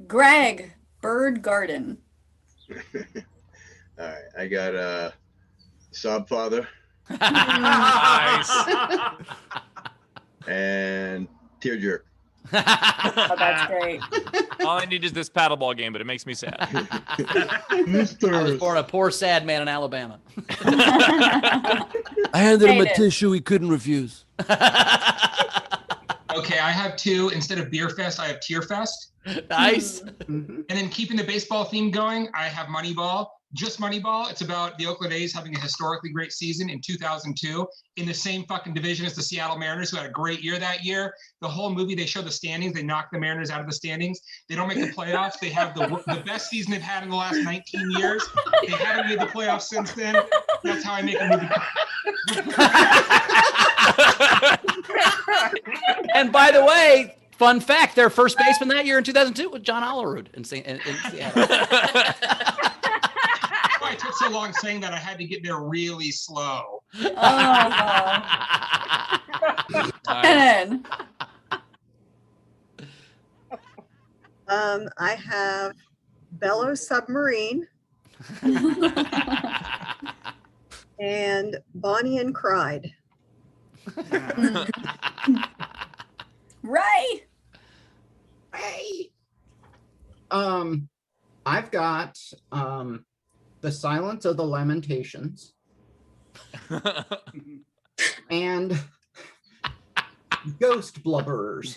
S4: Greg, Bird Garden.
S19: All right, I got Sob Father
S2: Nice.
S19: and Tear Jerk.
S4: Oh, that's great.
S2: All I need is this paddleball game, but it makes me sad.
S3: I was born a poor, sad man in Alabama.
S1: I handed him a
S4: Hayden.
S1: tissue he couldn't refuse.
S20: Okay, I have two. Instead of Beer Fest, I have Tear Fest.
S3: Nice.
S20: And then keeping the baseball theme going, I have Moneyball. Just Moneyball. It's about the Oakland A's having a historically great season in 2002 in the same fucking division as the Seattle Mariners, who had a great year that year. The whole movie, they show the standings. They knock the Mariners out of the standings. They don't make the playoffs. They have the best season they've had in the last 19 years. They haven't made the playoffs since then. That's how I make a movie.
S3: And by the way, fun fact, their first baseman that year in 2002 was John Olerud in Seattle.
S20: Why it took so long saying that I had to get there really slow.
S4: Ken.
S18: I have Bellow Submarine And Bonnie and Clyde.
S4: Ray.
S21: I've got The Silence of the Lamentations and Ghost Blubberers.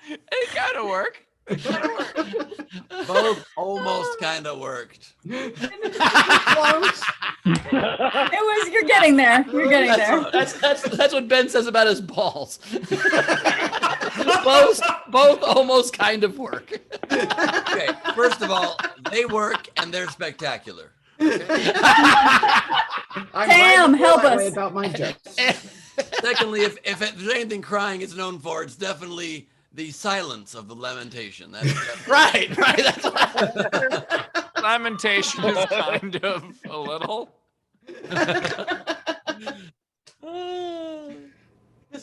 S2: It kind of work.
S1: Both almost kind of worked.
S4: It was. You're getting there. You're getting there.
S3: That's what Ben says about his balls. both almost kind of work.
S1: Okay, first of all, they work and they're spectacular.
S4: Sam, help us.
S21: About my jokes.
S1: Secondly, if there's anything crying is known for, it's definitely the silence of the lamentation. That's
S3: right. That's
S2: lamentation is kind of a little.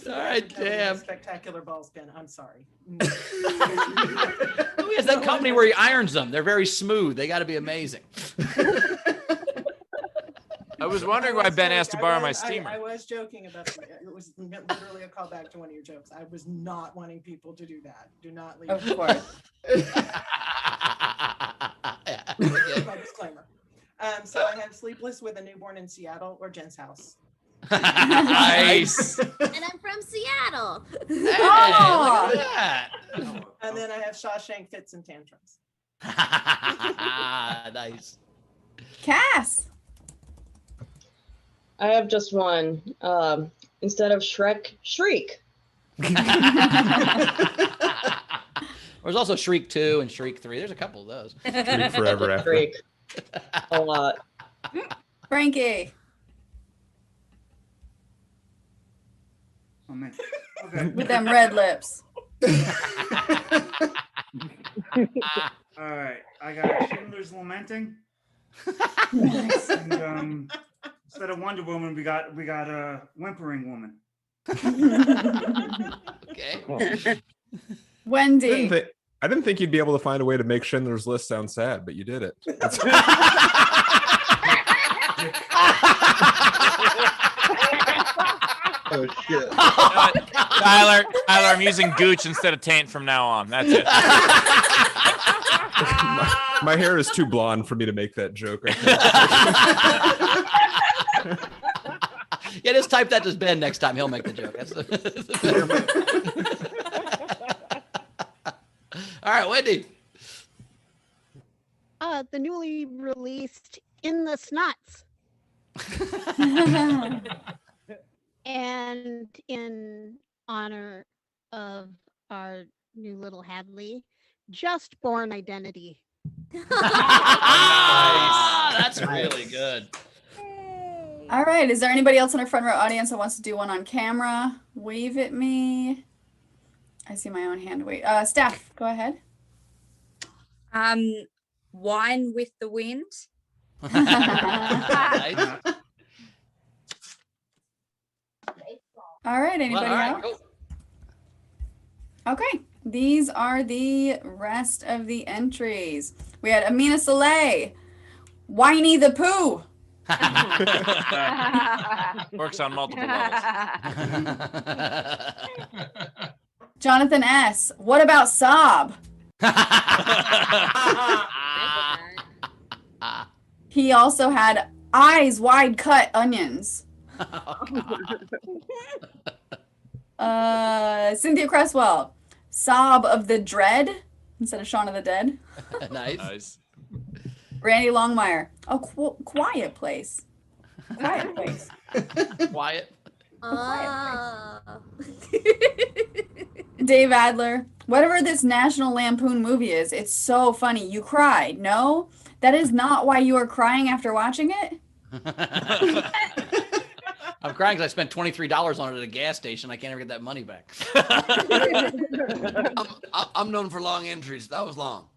S3: All right, damn.
S9: Spectacular balls, Ben. I'm sorry.
S3: He has that company where he irons them. They're very smooth. They got to be amazing.
S2: I was wondering why Ben asked to borrow my steamer.
S9: I was joking about it. It was literally a callback to one of your jokes. I was not wanting people to do that. Do not leave.
S4: Of course.
S9: My disclaimer. So I have Sleepless with a Newborn in Seattle or Jen's House.
S2: Nice.
S13: And I'm from Seattle.
S3: Hey,
S4: Oh.
S3: look at that.
S9: And then I have Shawshank Fits and Tantrums.
S3: Nice.
S4: Cass.
S22: I have just one. Instead of Shrek, Shriek.
S3: There's also Shriek 2 and Shriek 3. There's a couple of those.
S12: Shriek forever after.
S22: Shriek. A lot.
S4: Frankie.
S23: Oh man. Okay.
S4: With them red lips.
S23: All right. I got Schindler's Lamenting.
S4: Nice.
S23: And instead of Wonder Woman, we got Whimpering Woman.
S3: Okay.
S4: Wendy.
S12: I didn't think you'd be able to find a way to make Schindler's List sound sad, but you did it.
S19: Oh shit.
S2: Tyler, I'm using Gooch instead of Taint from now on. That's it.
S12: My hair is too blonde for me to make that joke.
S3: Yeah, just type that to Ben next time. He'll make the joke. That's all right, Wendy.
S24: The newly released In the Snots. And in honor of our new little Hadley, Just Born Identity.
S3: Nice. That's really good.
S4: All right. Is there anybody else in our front row audience that wants to do one on camera? Wave at me. I see my own hand. Wait. Steph, go ahead.
S10: Wine with the Wind.
S3: Nice.
S4: All right. Anybody else?
S3: Cool.
S4: Okay. These are the rest of the entries. We had Amina Saleh, Whiny the Pooh.
S2: Works on multiple levels.
S4: Jonathan S. What about Sob? He also had Eyes Wide Cut Onions. Cynthia Cresswell, Sob of the Dread instead of Shaun of the Dead.
S3: Nice.
S4: Randy Longmire, Quiet Place. Quiet Place.
S3: Quiet.
S4: Dave Adler, whatever this National Lampoon movie is, it's so funny. You cried. No, that is not why you are crying after watching it.
S3: I'm crying because I spent $23 on it at a gas station. I can't ever get that money back.
S1: I'm known for long entries. That was long.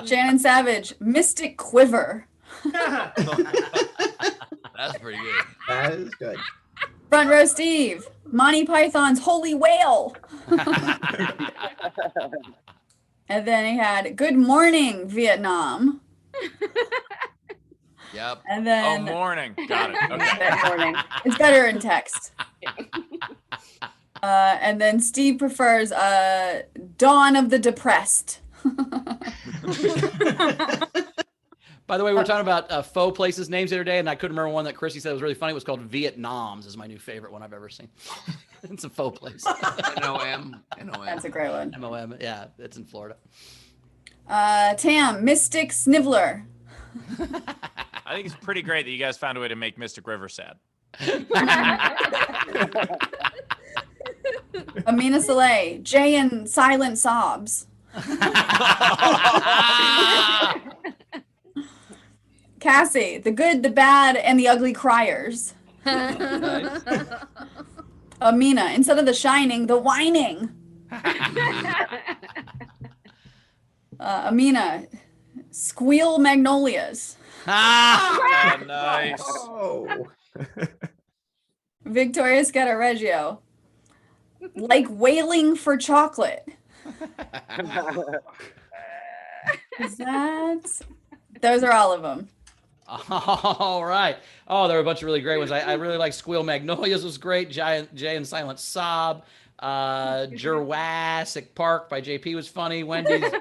S4: Shannon Savage, Mystic Quiver.
S1: That's pretty good.
S21: That is good.
S4: Front row Steve, Monty Python's Holy Whale. And then he had Good Morning, Vietnam.
S1: Yep.
S4: And then
S2: morning. Got it. Okay.
S4: Good morning. It's better in text. And then Steve prefers Dawn of the Depressed.
S3: By the way, we were talking about faux places names the other day, and I couldn't remember one that Chrissy said was really funny. It was called Vietnam's. Is my new favorite one I've ever seen. It's a faux place.
S1: NOM.
S4: That's a great one.
S3: MOM. Yeah, it's in Florida.
S4: Tam, Mystic Sniveler.
S2: I think it's pretty great that you guys found a way to make Mystic River sad.
S4: Amina Saleh, Jay and Silent Sobs. Cassie, The Good, the Bad, and the Ugly Criers. Amina, instead of The Shining, The Whining. Amina, Squeal Magnolias.
S2: Nice.
S12: Oh.
S4: Victoria Scattereggio, Like Wailing for Chocolate. Those are all of them.
S3: All right. Oh, there were a bunch of really great ones. I really like Squeal Magnolias was great. Jay and Silent Sob. Jurassic Park by JP was funny. Wendy's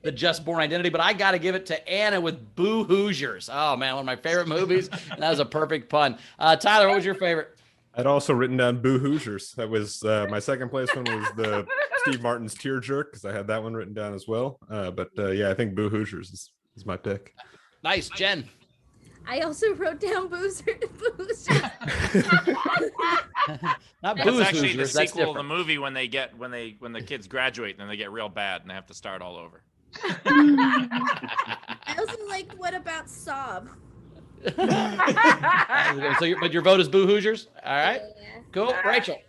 S3: The Just Born Identity. But I got to give it to Anna with Boo Hoosiers. Oh, man, one of my favorite movies. And that was a perfect pun. Tyler, what was your favorite?
S12: I'd also written down Boo Hoosiers. That was my second place one was the Steve Martin's Tear Jerk because I had that one written down as well. But yeah, I think Boo Hoosiers is my pick.
S3: Nice, Jen.
S13: I also wrote down Boozer.
S3: Not
S2: That's
S3: Booze
S2: actually the
S3: Hoosiers. That's
S2: sequel of the
S3: different.
S2: movie when the kids graduate and then they get real bad and they have to start all over.
S13: I also like What About Sob?
S3: But your vote is Boo Hoosiers? All right. Cool. Rachel.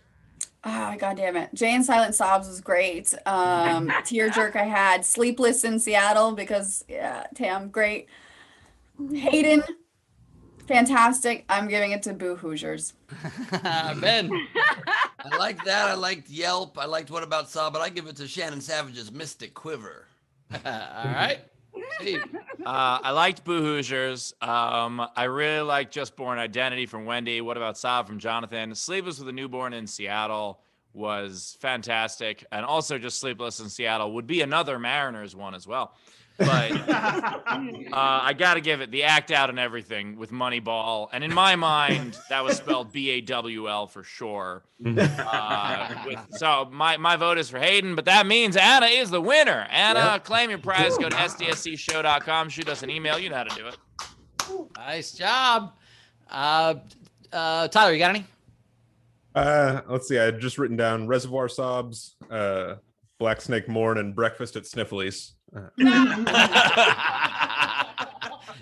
S4: Oh, God damn it. Jay and Silent Sobs was great. Tear Jerk, I had Sleepless in Seattle because, yeah, Tam, great. Hayden, fantastic. I'm giving it to Boo Hoosiers.
S3: Ben.
S1: I like that. I liked Yelp. I liked What About Saw, but I give it to Shannon Savage's Mystic Quiver.
S3: All right. Steve.
S2: I liked Boo Hoosiers. I really liked Just Born Identity from Wendy. What About Saab from Jonathan? Sleepless with a Newborn in Seattle was fantastic. And also just Sleepless in Seattle would be another Mariners one as well. But I got to give it the act out and everything with Moneyball. And in my mind, that was spelled BAWL for sure. So my vote is for Hayden, but that means Anna is the winner. Anna, claim your prize. Go to sdscshow.com. Shoot us an email. You know how to do it.
S3: Nice job. Tyler, you got any?
S12: Let's see. I had just written down Reservoir Sobs, Black Snake Morn, and Breakfast at Sniffly's.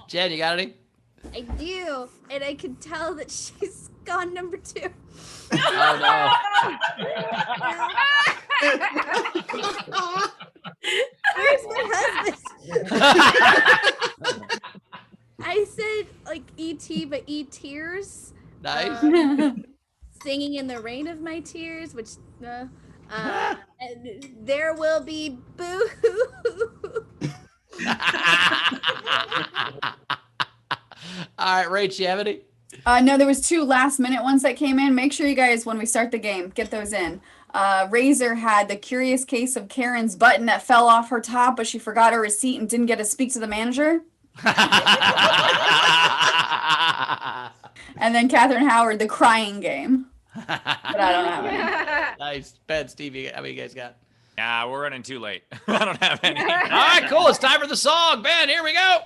S3: Jen, you got any?
S13: I do, and I can tell that she's gone number 2.
S3: Oh no.
S13: Where's my husband? I said like E.T., but E-Tears.
S3: Nice.
S13: Singing in the Rain of My Tears, which and There Will Be Boo-hoo.
S3: All right, Rach, you have any?
S4: No, there was 2 last minute ones that came in. Make sure you guys, when we start the game, get those in. Razor had The Curious Case of Karen's button that fell off her top, but she forgot her receipt and didn't get to speak to the manager. And then Catherine Howard, The Crying Game. But I don't have any.
S3: Nice. Ben, Steve, how many you guys got?
S2: Yeah, we're running too late. I don't have any.
S3: All right, cool. It's time for the song. Ben, here we go.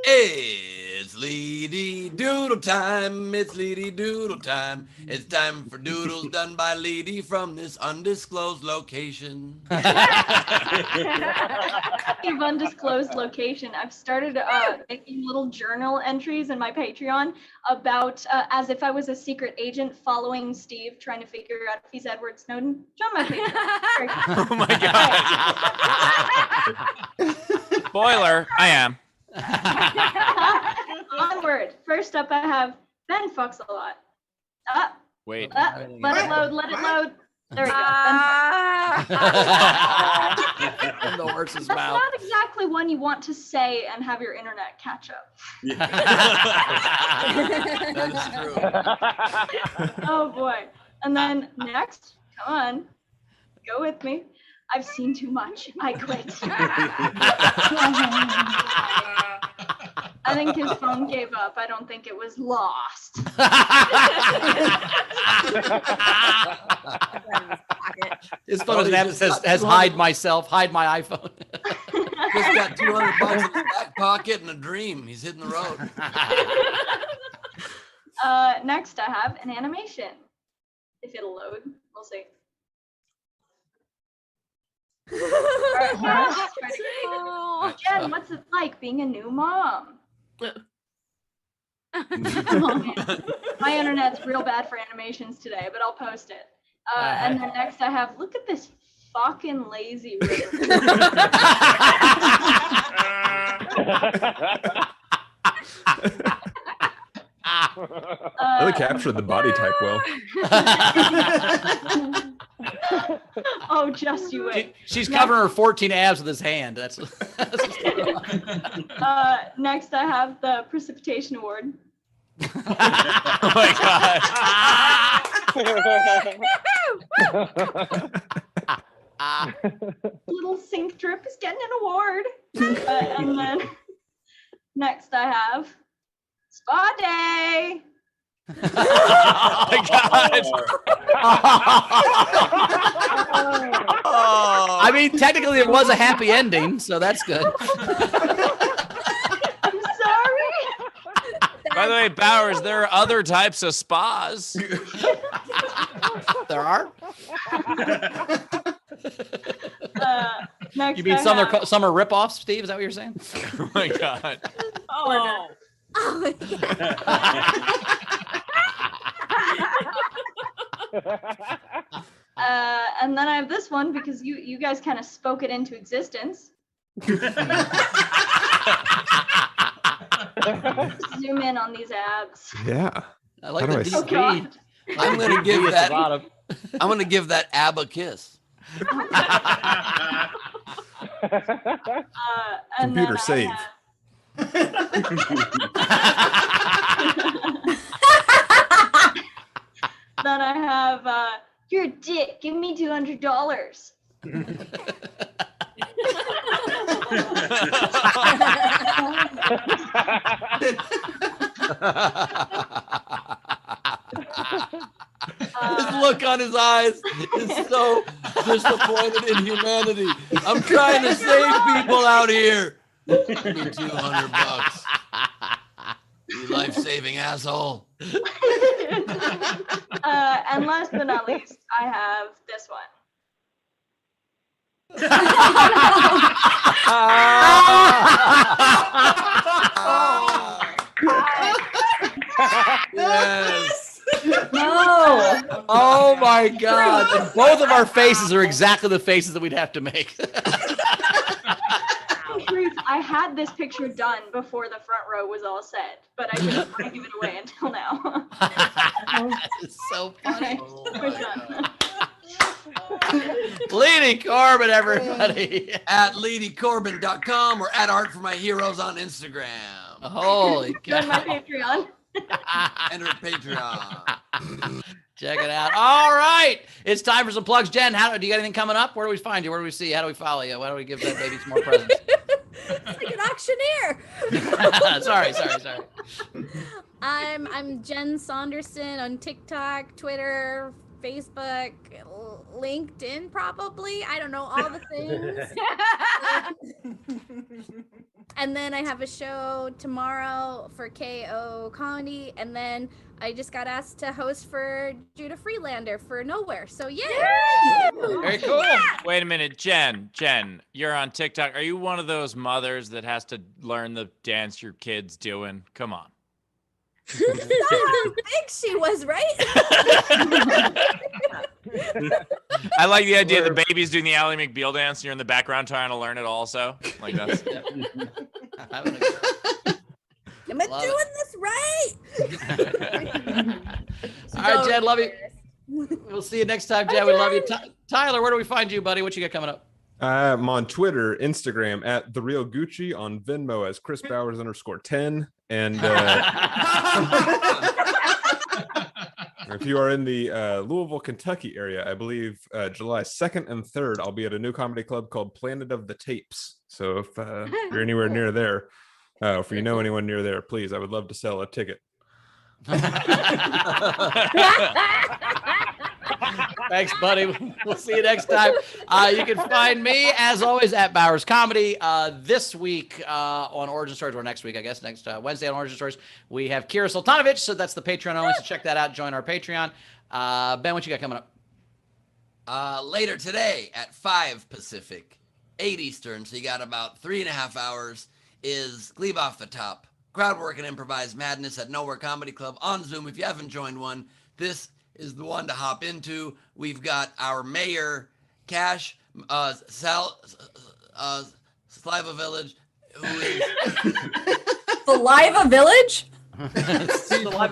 S1: It's Leedy Doodle time. It's Leedy Doodle time. It's time for doodles done by Leedy from this undisclosed location.
S7: Of undisclosed location. I've started making little journal entries in my Patreon about as if I was a secret agent following Steve, trying to figure out if he's Edward Snowden. Join my Patreon.
S2: Oh my God. Spoiler, I am.
S7: Onward. First up, I have Ben fucks a lot.
S2: Wait.
S7: Let it load. Let it load. There we go.
S3: In the horse's
S7: That's
S3: mouth.
S7: not exactly one you want to say and have your internet catch up.
S1: That is true.
S7: Oh boy. And then next, come on, go with me. I've seen too much. I quit. I think his phone gave up. I don't think it was lost.
S3: His phone is an app that says hide myself, hide my iPhone.
S1: Just got $200 in his back pocket and a dream. He's hitting the road.
S7: Next, I have an animation. If it'll load, we'll see. Jen, what's it like being a new mom? My internet's real bad for animations today, but I'll post it. And then next I have, look at this fucking lazy river.
S12: Really captured the body type well.
S7: Oh, just you wait.
S3: She's covering her 14 abs with his hand. That's
S7: next I have the precipitation award.
S2: Oh my god.
S7: Little sink drip is getting an award. And then next I have spa day.
S2: Oh my god.
S3: I mean, technically it was a happy ending, so that's good.
S7: I'm sorry.
S2: By the way, Bowers, there are other types of spas.
S3: There are?
S7: Next
S3: You mean
S7: I
S3: some
S7: have-
S3: are some are ripoffs, Steve? Is that what you're saying?
S2: Oh my god.
S7: Oh. And then I have this one because you guys kind of spoke it into existence. Zoom in on these abs.
S12: Yeah.
S3: I like
S12: How do
S3: the
S12: I
S3: deep
S12: see-
S1: Oh, God. I'm gonna give
S3: At the
S1: that.
S3: bottom.
S1: I'm gonna give that ab a kiss.
S7: And
S12: Computer
S7: then
S12: save.
S7: Then I have you're a dick. Give me $200.
S1: His look on his eyes is so disappointed in humanity. I'm trying to save people out here. Give me $200. You life-saving asshole.
S7: And last but not least, I have this one.
S1: Yes.
S4: No.
S3: Oh my god. And both of our faces are exactly the faces that we'd have to make.
S7: In truth, I had this picture done before the front row was all set, but I didn't want to give it away until now.
S3: That is so funny.
S7: We're done.
S3: Leading Corbin, everybody.
S1: At LadyCorbin.com or at Art for My Heroes on Instagram.
S3: Holy
S7: Join my
S3: cow.
S7: Patreon.
S1: Enter Patreon.
S3: Check it out. All right. It's time for some plugs. Jen, do you got anything coming up? Where do we find you? Where do we see you? How do we follow you? Why don't we give that baby some more presents?
S13: It's like an auctioneer.
S3: Sorry.
S13: I'm Jen Saunderson on TikTok, Twitter, Facebook, LinkedIn, probably. I don't know, all the things. And then I have a show tomorrow for KO Comedy, and then I just got asked to host for Judah Freelander for Nowhere. So yay!
S3: Very cool.
S2: Wait a minute, Jen, you're on TikTok. Are you one of those mothers that has to learn the dance your kid's doing? Come on.
S13: You saw how big she was, right?
S2: I like the idea the baby's doing the Ally McBeal dance and you're in the background trying to learn it also. Like that's
S13: Am I doing this right?
S3: All right, Jen, love you. We'll see you next time, Jed. We love you. Tyler, where do we find you, buddy? What you got coming up?
S12: I'm on Twitter, Instagram at The Real Gucci, on Venmo as Chris Bowers _10. And if you are in the Louisville, Kentucky area, I believe July 2nd and 3rd, I'll be at a new comedy club called Planet of the Tapes. So if you're anywhere near there, if you know anyone near there, please, I would love to sell a ticket.
S3: Thanks, buddy. We'll see you next time. You can find me, as always, at Bowers Comedy. This week on Origin Stories, or next week, I guess, next Wednesday on Origin Stories, we have Kira Sultanovich, so that's the Patreon only, so check that out. Join our Patreon. Ben, what you got coming up?
S1: Later today at 5 Pacific, 8 Eastern, so you got about 3.5 hours, is Gleib Off the Top. Crowd work and improvised madness at Nowhere Comedy Club on Zoom. If you haven't joined one, this is the one to hop into. We've got our mayor, Cash, Saliva Village, who is
S4: Saliva Village?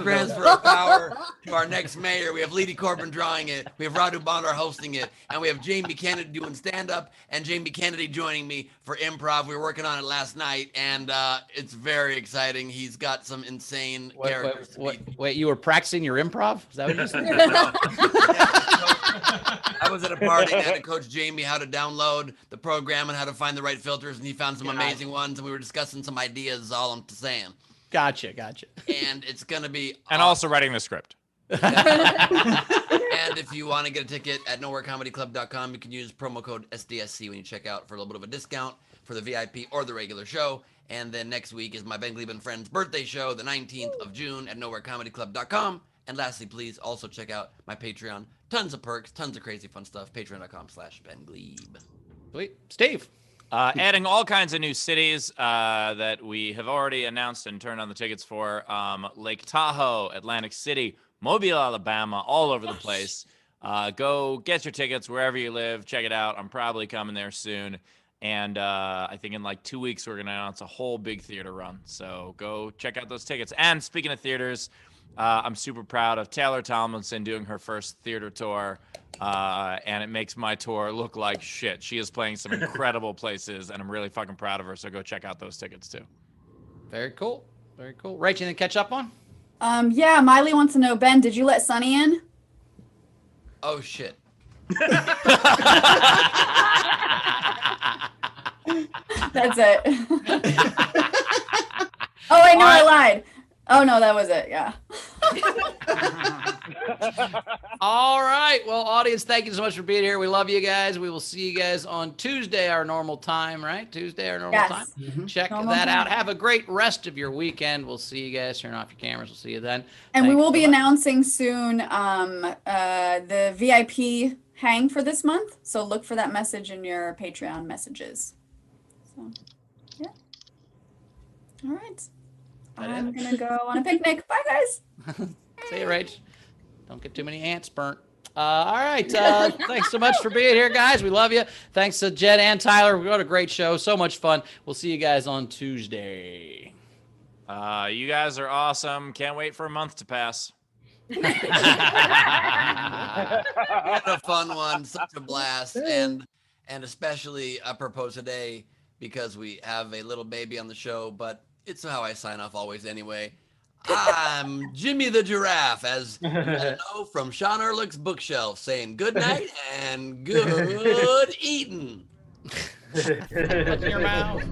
S1: Transfer of power to our next mayor. We have Leedy Corbin drawing it. We have Radu Bondar hosting it. And we have Jamie Kennedy doing stand-up and Jamie Kennedy joining me for improv. We were working on it last night, and it's very exciting. He's got some insane characters.
S3: Wait, you were practicing your improv? Is that what you said?
S1: I was at a party and I had to coach Jamie how to download the program and how to find the right filters, and he found some amazing ones, and we were discussing some ideas, is all I'm saying.
S3: Gotcha.
S1: And it's going to be
S2: and also writing the script.
S1: And if you want to get a ticket at nowherecomedyclub.com, you can use promo code SDSC when you check out for a little bit of a discount for the VIP or the regular show. And then next week is my Ben Gleib and Friends birthday show, the 19th of June at nowherecomedyclub.com. And lastly, please also check out my Patreon. Tons of perks, tons of crazy fun stuff. Patreon.com/Ben Gleib.
S3: Sweet. Steve.
S2: Adding all kinds of new cities that we have already announced and turned on the tickets for. Lake Tahoe, Atlantic City, Mobile, Alabama, all over the place. Go get your tickets wherever you live. Check it out. I'm probably coming there soon. And I think in like 2 weeks, we're going to announce a whole big theater run. So go check out those tickets. And speaking of theaters, I'm super proud of Taylor Tomlinson doing her first theater tour. And it makes my tour look like shit. She is playing some incredible places, and I'm really fucking proud of her. So go check out those tickets too.
S3: Very cool. Rachel, anything to catch up on?
S4: Yeah, Miley wants to know, Ben, did you let Sonny in?
S1: Oh, shit.
S4: That's it. Oh, wait, no, I lied. Oh, no, that was it. Yeah.
S3: All right. Well, audience, thank you so much for being here. We love you guys. We will see you guys on Tuesday, our normal time, right? Tuesday, our normal time.
S4: Mm-hmm.
S3: Check
S4: normal
S3: that
S4: time.
S3: out. Have a great rest of your weekend. We'll see you guys. Turn off your cameras. We'll see you then.
S4: And we
S3: Thanks
S4: will
S3: so
S4: be
S3: much.
S4: announcing soon the VIP hang for this month. So look for that message in your Patreon messages. So, yeah. All right. I'm going to go on a picnic. Bye, guys.
S3: See you, Rach. Don't get too many ants burnt. All right. Thanks so much for being here, guys. We love you. Thanks to Jed and Tyler. We got a great show. So much fun. We'll see you guys on Tuesday.
S2: You guys are awesome. Can't wait for a month to pass.
S1: What a fun one, such a blast, and especially apropos today because we have a little baby on the show, but it's how I sign off always anyway. I'm Jimmy the Giraffe, as you know, from Sean Ehrlich's bookshelf, saying good night and good eating.
S3: What's in your mouth?